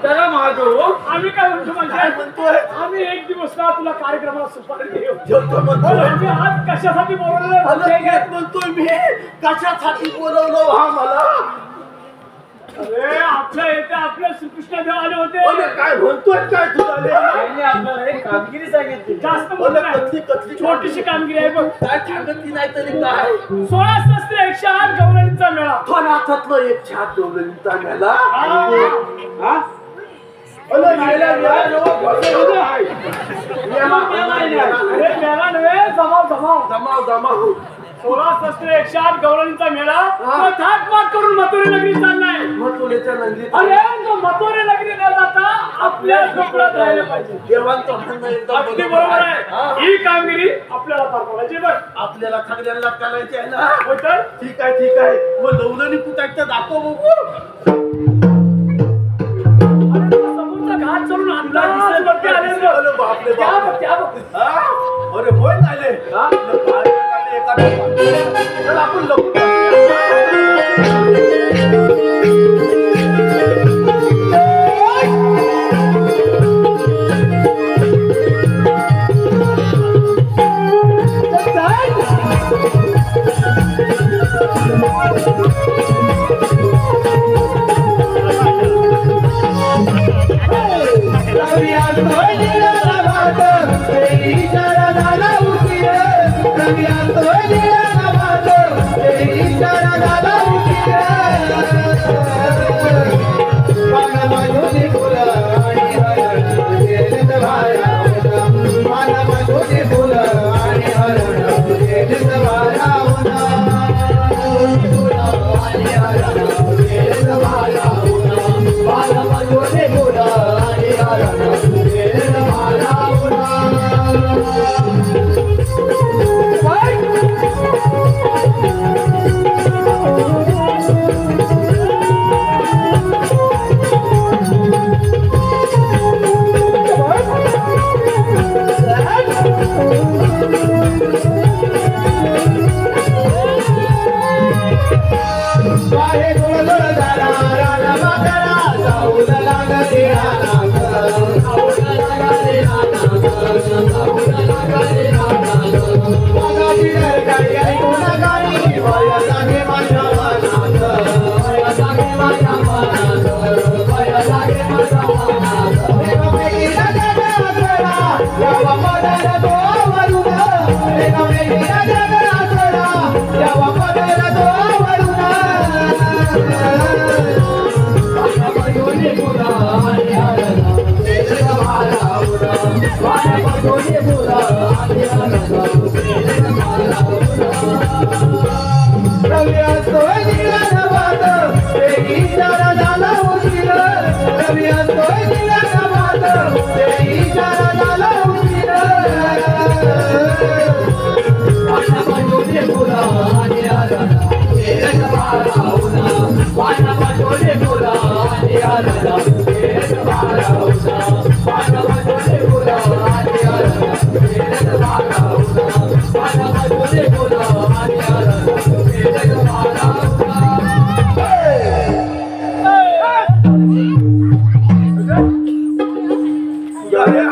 त्याला मागो आम्ही काय म्हणतो काय म्हणतोय? आम्ही 1 दिवस ना तुला कार्यक्रमाला सुपारी देऊ. जेवतो म्हणतोय. आम्ही आज कशासाठी बोलवलं म्हणतोय मी, कशासाठी बोलवलं हा मला? अरे आपल्या इथे आपले श्रीकृष्ण देव आले होते. काय म्हणतोय काय तुला? आपल्याला एक कामगिरी सांगितली. जास्त बोलत नाही. छोटीशी कामगिरी आहे बघ. काय सांगत नाही तरी काय? 16 शस्त्र 108 गौरणींचा मेळा. फणातलं 108 गौरणींचा मेळा. मेळा नव्हे, जमाव 16 शस्त्र 108 गौरणींचा मेळा थाटमाट करून मथुरे नगरी चाललाय. मथुरेच्या नगरीत अरे तो मथुरे नगरी न जाता आपल्या डोक्यात राहिलं पाहिजे. देवांचं म्हणणं एकदम अगदी बरोबर आहे. ही कामगिरी आपल्याला पार पाडायची बघ. आपल्याला सगळ्यांना करायची आहे ना. होतं ठीक आहे. मग लवलनी कुठायचं दाखव बघू. समोरचा घाट चढून अंदाज बापरे त्या बघ. अरे होय झाले. आपण भाई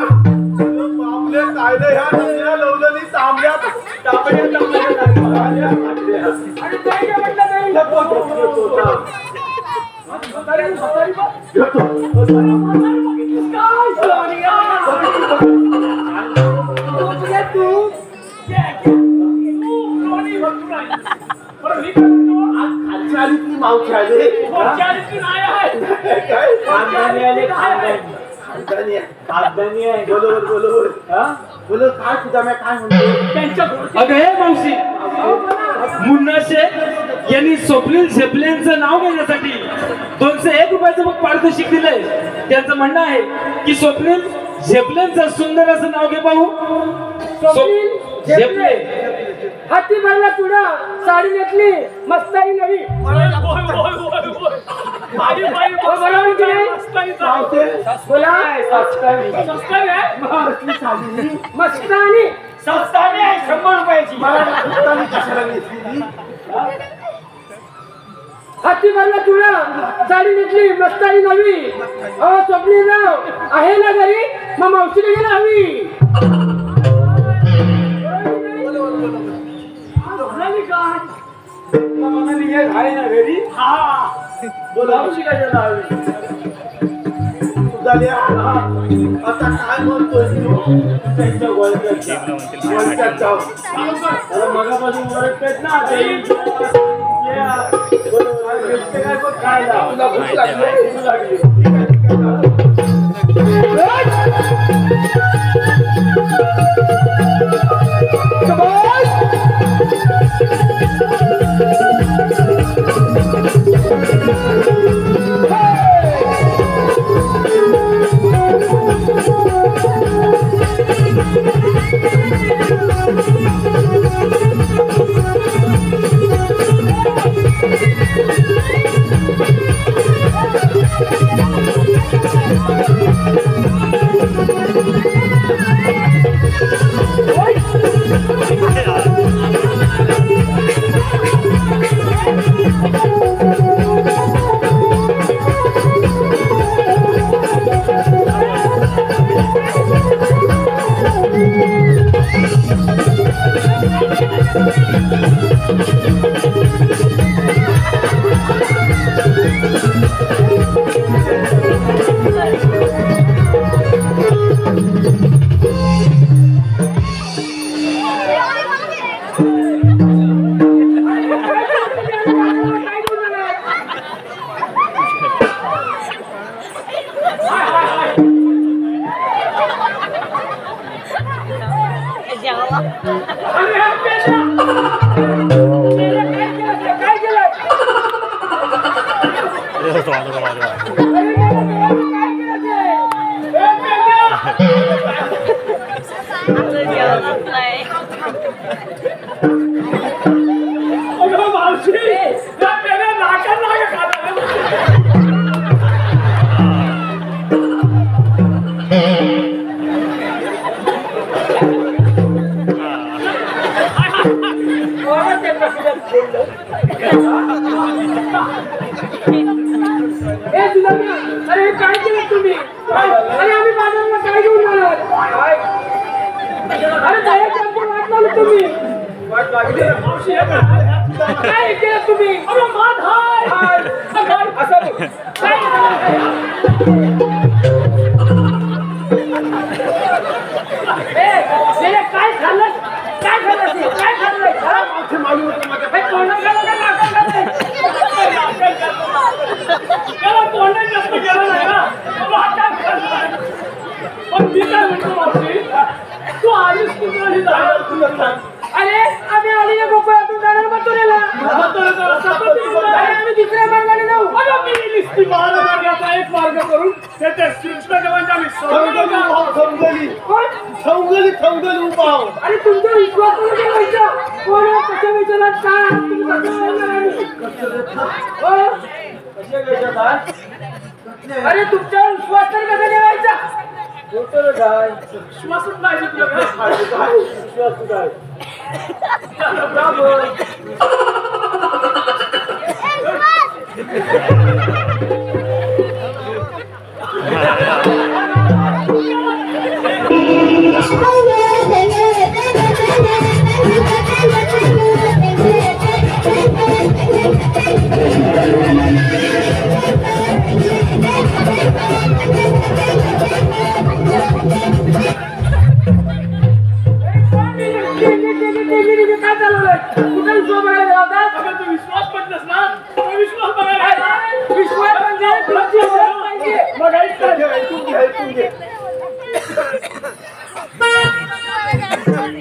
आपले कायदे ह्या नदीला लवलेली तांब्यात टाकण्या आणि ते काय म्हटलं नाही मावशी आली बोलो काय तुझा मी काय म्हणतो अगं हे मावशी मुन्ना शेख यांनी स्वप्नील झेपलेंचं नाव घेण्यासाठी 201 रुपयाचं मग पारितोषिक दिलंय. त्यांचं म्हणणं आहे की स्वप्नील झेपलेंचं सुंदर असं नाव घे पाहू. स्वप्नील झेपले हाती भरला तुडा साडी घेतली मस्ताई नवी मस्तानी 100 रुपयाची हाती भरला तुडा साडी घेतली मस्तानी नवी. अहो स्वप्नील राव आहे ना घरी मग मावशीला गेला हवी. आता काय म्हणतोय तू त्यांच्या मगापासून ओळखत ना तुला भूक लागली अरे काय केलं तुम्ही? अरे आम्ही बाजारला काय घेऊन आलो? अरे दया टेम्पो वाट लावलं तुम्ही. काय केलं तुम्ही? अरे मात हाय असं काय खाल्लं? काय खाल्लं? काय खाल्लं? पण मी काय म्हणतो मी समजून उभा आहोत. अरे तुमचा विश्वास ठेवायचा. कोण कशा विचारात काय तुम्ही कसं बोलणार आहे? हो? अरे तुमच्यावर विश्वास तर कसा ठेवायचा? विश्वासच पाहिजे तुला. विश्वास काय?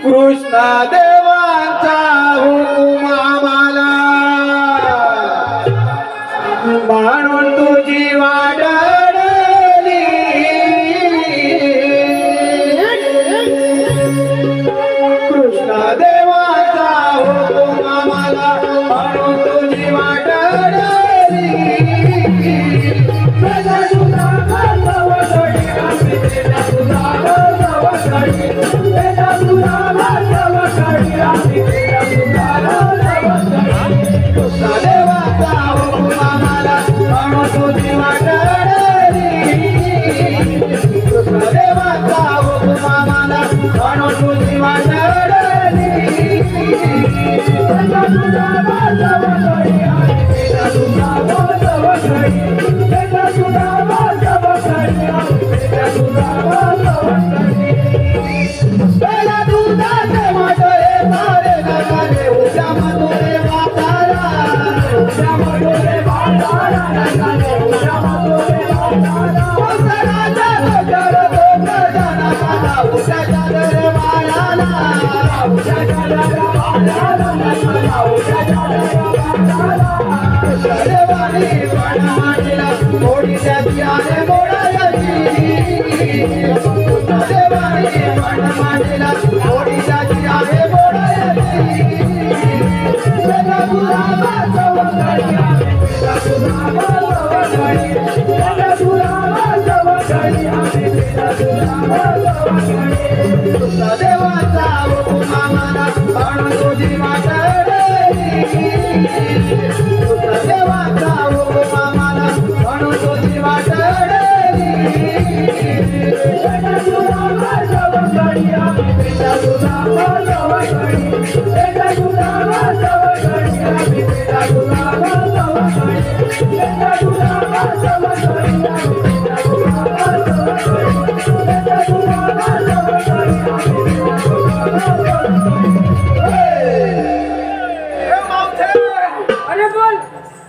कृष्णा देवांचा हुकूम आम्हाला म्हणून तुझी वाढली. कृष्णा देवांचा हुकूम आम्हाला म्हणून तुझी वाढली.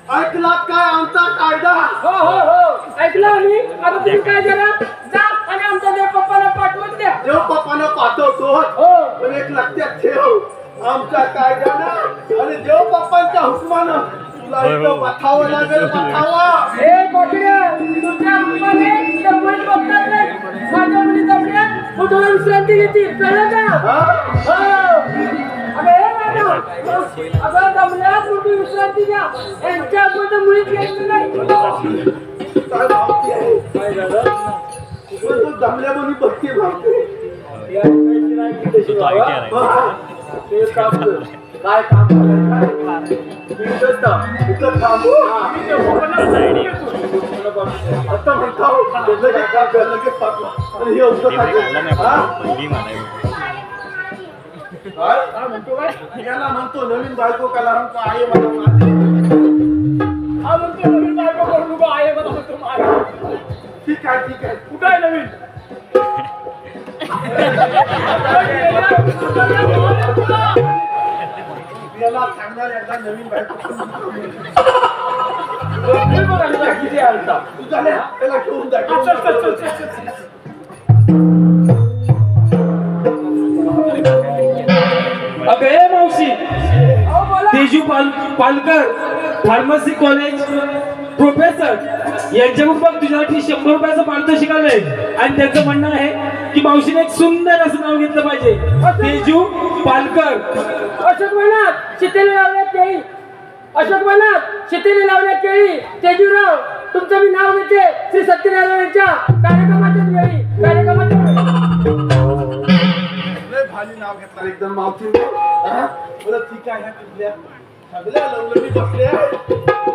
ऐकलात काय आमचा कायदा? हो हो हो ऐकलं आम्ही. आता तुम्ही काय करा, जा आणि आमच्या देव पप्पाला पाठवून द्या. देव पप्पानं पाठवतो. हो. पण एक लक्षात ठेव, आमच्या कायद्यानं आणि देव पप्पांच्या हुकमानं तुला इथं बसावं लागेल. बसावा. हे कोकड्या तुझ्या मुलाने डबल बघतात नाही. माझ्या मुली दमल्यात मग थोडी विश्रांती घेतील. कळलं का? हो. अगं हे मॅडम, अगं दमल्यात मोठी विश्रांती घ्या. यांच्या अगोदर मुलीच घ्यायची नाही. काय भावती आहे? पण तू दमल्या म्हणून बघते भावते. काय काम इथं थांबू. आता म्हणता लगेच पाठवा. आणि हे औषध काय म्हणतो? काय याला म्हणतो नवीन बायको काला म्हणतो आहे मला मारते. हा म्हणतो नवीन बायको करू नको आहे मला म्हणतो मार. ठीक आहे ठीक आहे. कुठं आहे नवीन? याला सांगणार एकदा नवीन बायको किती आलता तू झाले त्याला घेऊन जा. अगं मावशी, Teju Palkar pharmacy college professor यांच्याकडून बघ तुझ्यासाठी 100 रुपयाचं पारितोषिक आलंय. आणि त्यांचं म्हणणं आहे की की मावशीने एक सुंदर असं नाव घेतलं पाहिजे, तेजू पालकर. अशोक वनात शेतीने लावण्यात केळी, अशोक वनात शेतीने लावण्यात केळी. तेजूराव, तुमचं मी नाव घेते श्री सत्यनारायणच्या कार्यक्रमाच्या वेळी. लय भारी नाव घेतलं एकदम मावशी. बरं ठीक आहे. ह्या तिथल्या सगळ्या लवलवी बसल्या.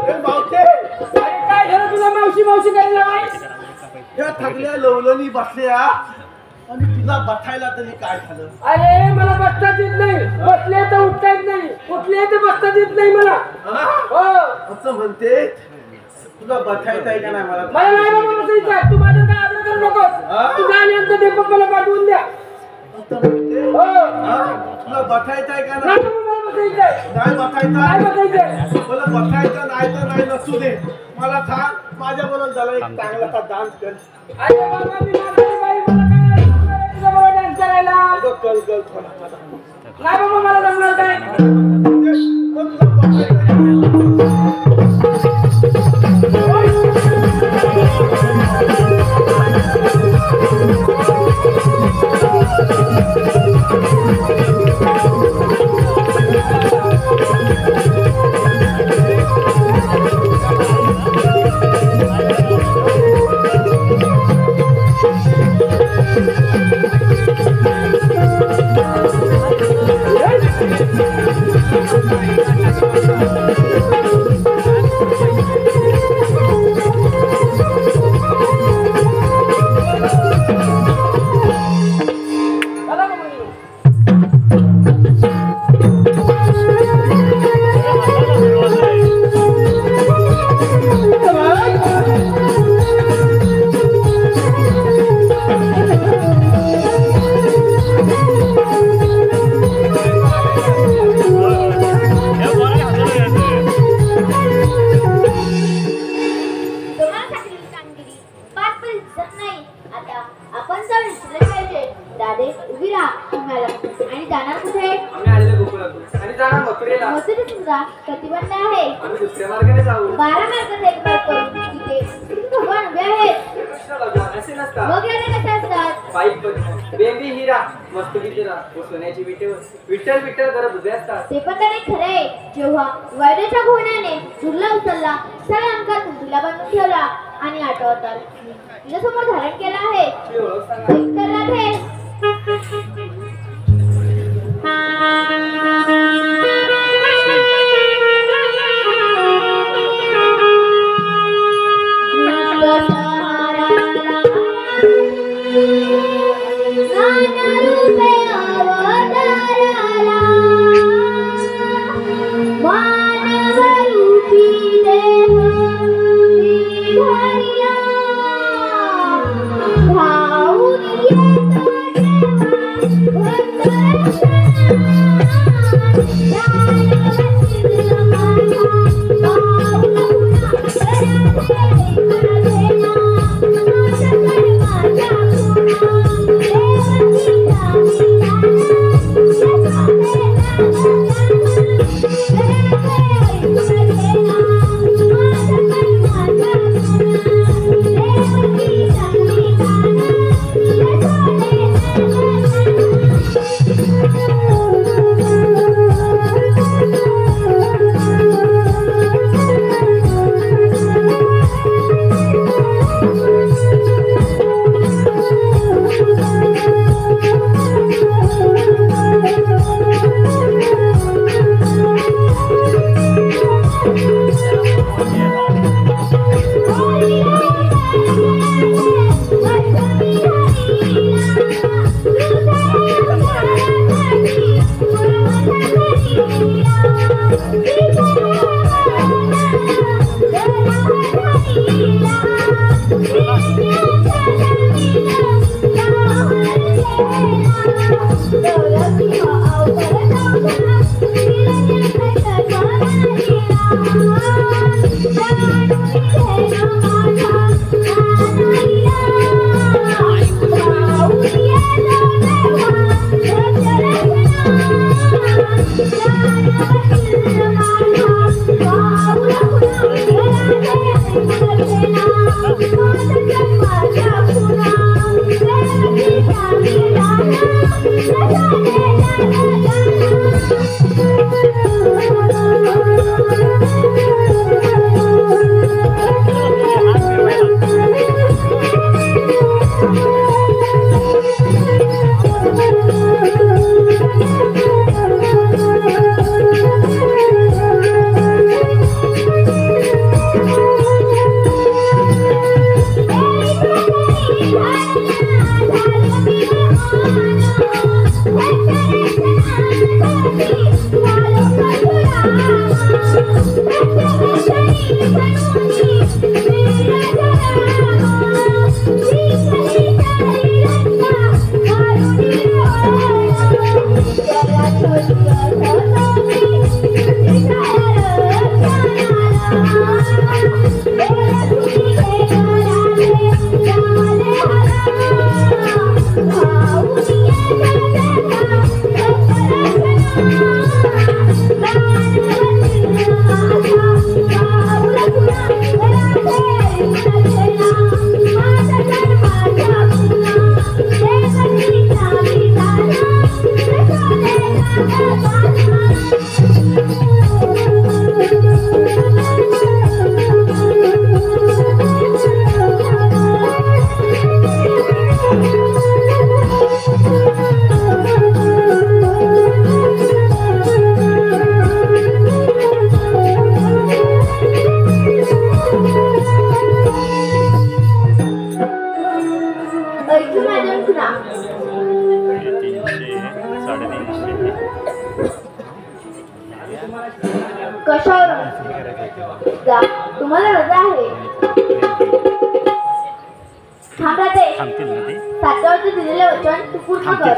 ए मावशे, अरे काय झालं तुला मावशी मावशी करायला बाई? या थकल्या लवलवी बसल्या आणि तुला बसायला तरी काय झालं? अरे मला बसताच येत नाही, बसले तर उठता येत नाही, उठले तर बसताच येत नाही मला. हो, असं म्हणते. तुला बसायचं आहे का नाही मला? मला नाही बाबा बसायचं. तू माझं काय आदर करू नकोस. तू गाणी आमचं दीपक मला पाठवून द्या. असं म्हणते. हो, तुला बसायचं आहे का नाही नाही? बाबा मला बसायचंय. नाही बसायचं नाही आहे. बसायचंय. मला बसायचं नाही तर नाही नसू दे. मला सांग, माझ्या बरोबर झाला एक चांगलासा डान्स कर. अरे बाबा मी म्हातारी बाई, मला काय तुझ्याबरोबर डान्स करायला? अगं कल कल थोडा. नाही बाबा मला जमणार काय. मग तुला बसायचं आहे. चला मग मुली. तुम्हाला सांगितली कामगिरी पाच पण दिसत नाही. आता आपण जाऊन विचारलं पाहिजे. दादे उभी राहा तुम्हाला. आणि जाणार कुठे? आम्ही आलेलो गोकुळातून आणि जाणार मथुरेला. मथुरी सुद्धा प्रतिबंध आहे. आम्ही दुसऱ्या मार्गाने जाऊ. 12 मार्गाचा एक मार्ग करून तिथे श्री भगवान उभे आहेत. कृष्ण भगवान असे नसतात. मग याने कसे असतात? बाईक बेंबी हिरा मस्तकी हिरा व सोन्याची विटेवर विठ्ठल विठ्ठल करत उभे असतात. ते पण त्याने खरे आहे. जेव्हा वैद्याच्या घोण्याने झुरला उचलला, सरळ अंगात मुंडीला बांधून ठेवला आणि आठवतात तुझ्यासमोर धारण केला आहे. ती ओळख सांगा. भयंकर राधे. Thank you. कशावर जा, तुम्हाला रजा आहे. थांबा ते सातव्यावरती दिलेले वचन तू पूर्ण कर.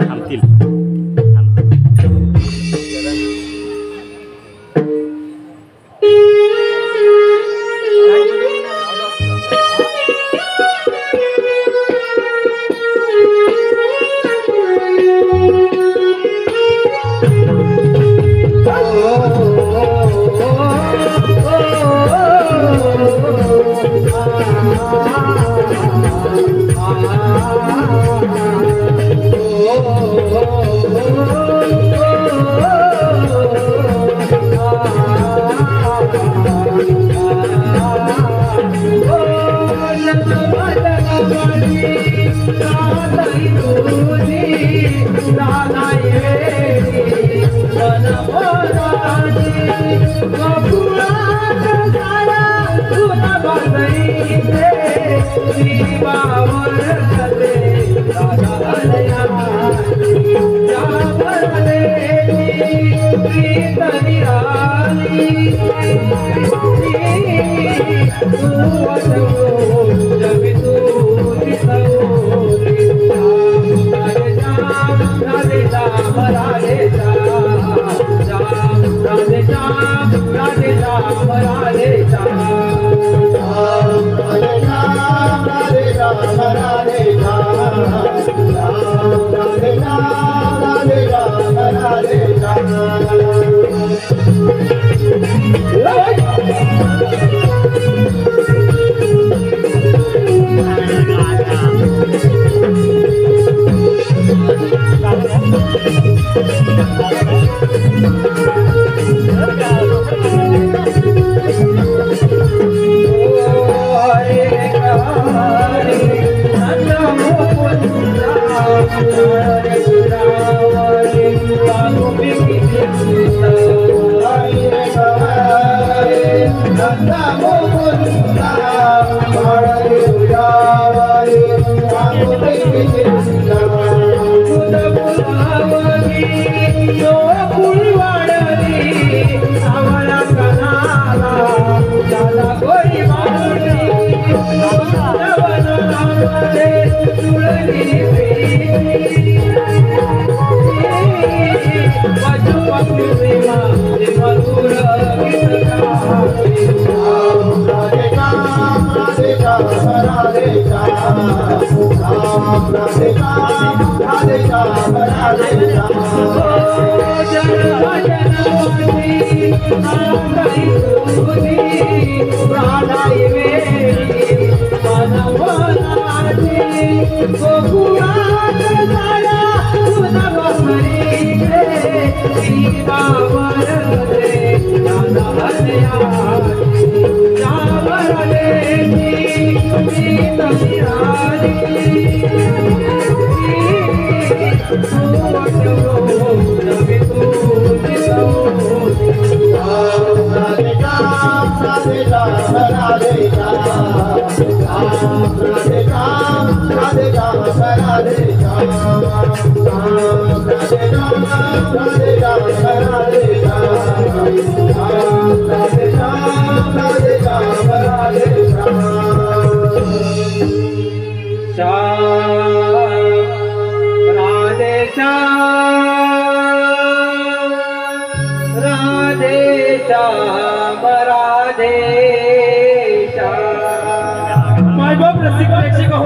मायबाप रसिक प्रेक्षक हो,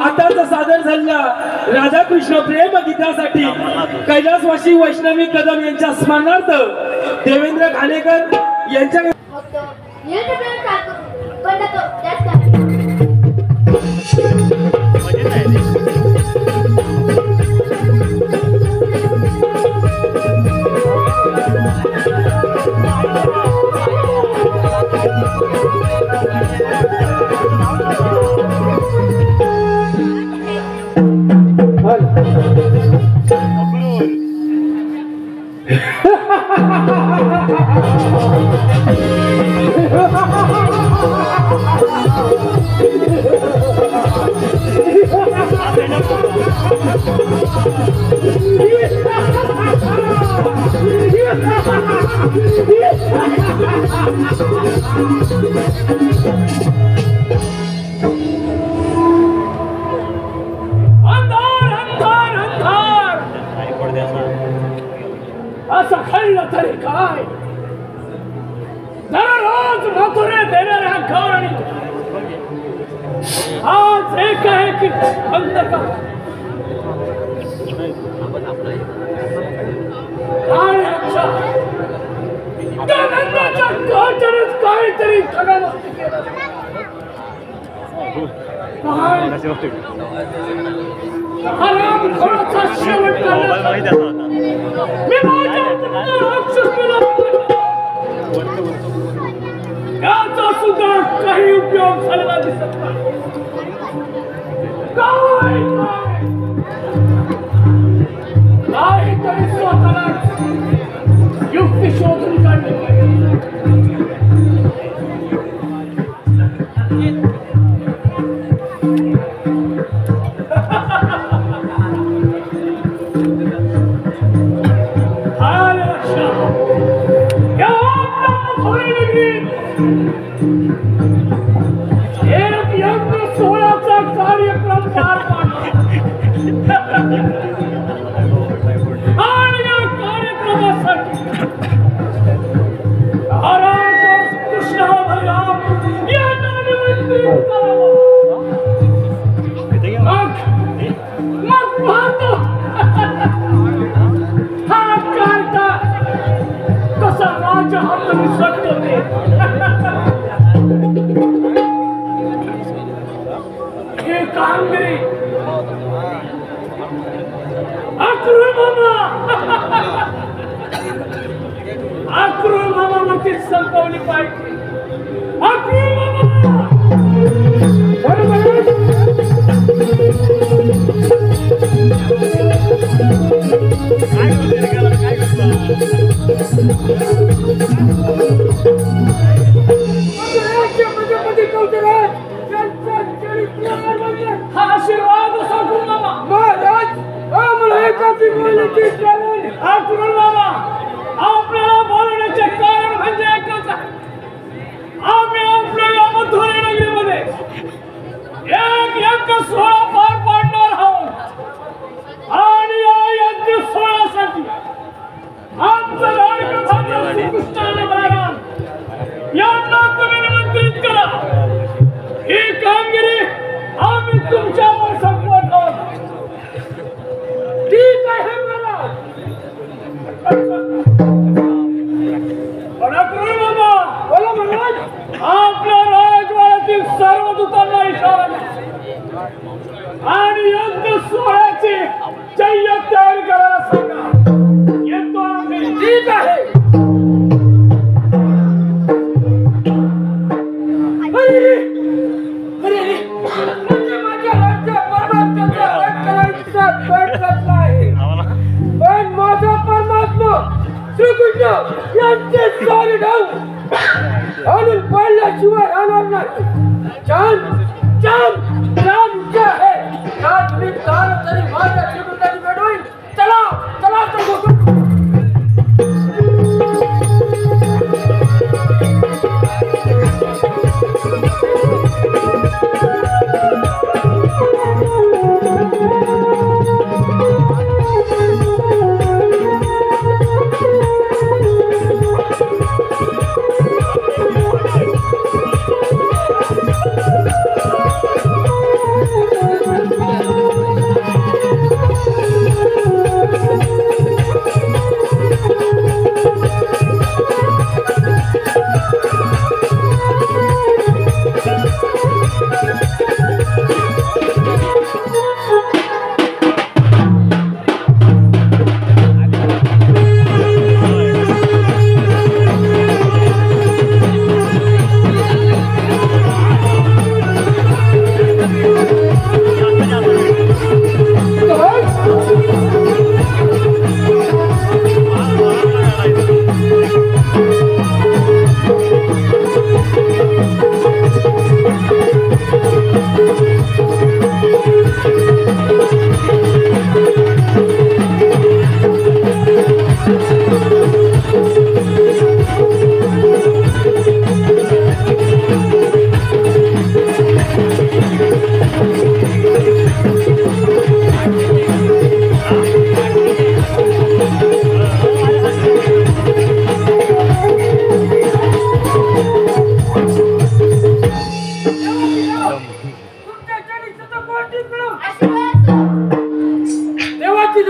आताच सादर झालेल्या राधाकृष्ण प्रेम गीतासाठी कैलासवासी वैष्णवी कदम यांच्या स्मरणार्थ देवेंद्र घाणेकर यांच्या मग तो येईल ते प्रयत्न करू, पण तो त्याच काय Yes! असं खाल्लं तरी काय दररोज मथुरे देणाऱ्या गौराणी आज एक आहे की बंद का आणि अच्छा त्या नंदाच्या काठीनेच काहीतरी ठगामस्ती केलं हरामखोराचा शेवट करण्यासाठी मी माझ्या पुत्र राक्षसीला त्याचा सुद्धा काही उपयोग झालेला दिसत नाही काहीतरी स्वतःला युक्ती शोधून काढली एक यज्ञ सोहळ्याचा कार्यक्रम पार पाडला आणि या कार्यक्रमासाठी कृष्ण बलराम यांना निमंत्रित करावं मग पाहतो हा कार्टा कसा माझ्या हातून सटतो ते हे कामगिरी अक्रूर मामा मध्ये संपवली पाहिजे अक्रूर मामा हा आशीर्वाद असा गुरुमामा महाराज आम्हाला एकाची बोलण्याची चालेल हा गुरुमामा आपल्याला बोलण्याचे कारण म्हणजे एकच आहे आम्ही आपल्या या मथुरा नगरीमध्ये एक यज्ञ सोहळा पार पाडणार आहोत आणि या यज्ञ सोहळ्यासाठी आमचं लाडकं भाऊ श्रीकृष्ण बलराम यांना तुम्ही निमंत्रित करा ही कामगिरी आम्ही तुमच्यावर संपवत आहोत ठीक आहे मला मामा बोला महाराज आपल्या राजवाड्यातील सर्व दूतांना इशारा द्या आणि यज्ञ सोहळ्याची जय्यत तयार करायला सांगा येतो आम्ही ठीक आहे पण माझा परमात्मा श्रीकृष्ण यांचे सारे डाव आणून पडल्याशिवाय राहणार नाही छान छान छान इच्छा आहे का तुम्ही तार तरी माझ्या श्रीकृष्णाची भेट होईल चला चला तर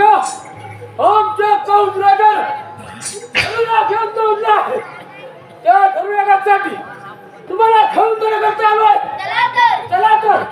घ्या आमच्या कौशल्यावर त्या धर्मयागासाठी तुम्हाला खाऊन करता आलोय. चला तर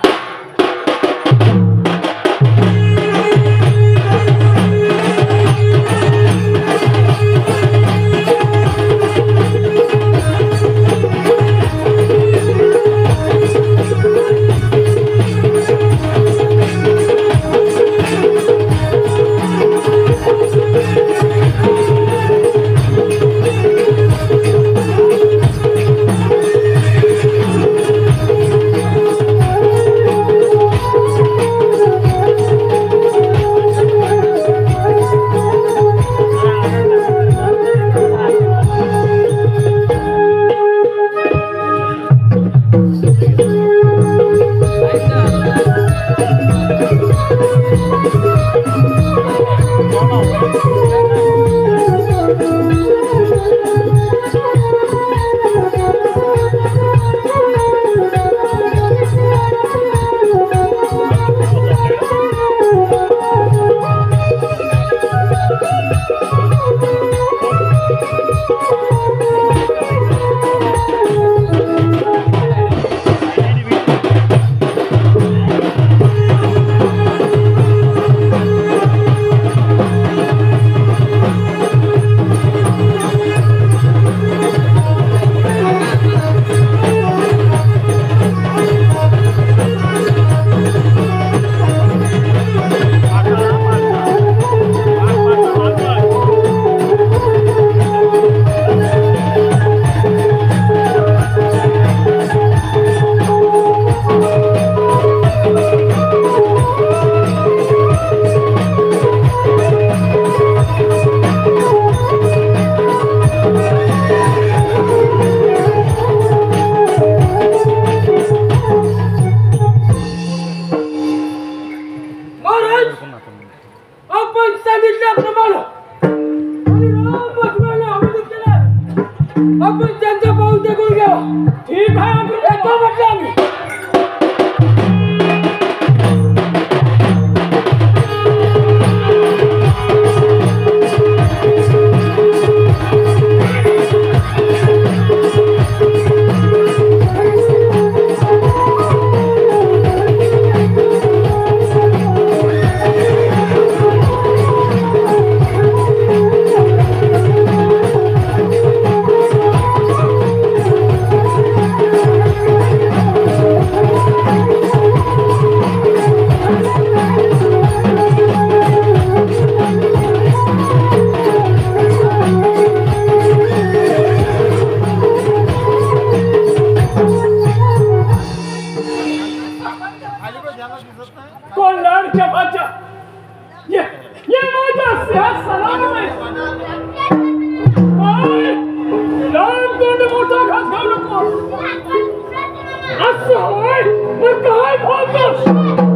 आपण त्यांचा पाऊल टेकून घ्या. ठीक आहे येतो म्हटलं आम्ही. असं होय, मग काय बोलतोस?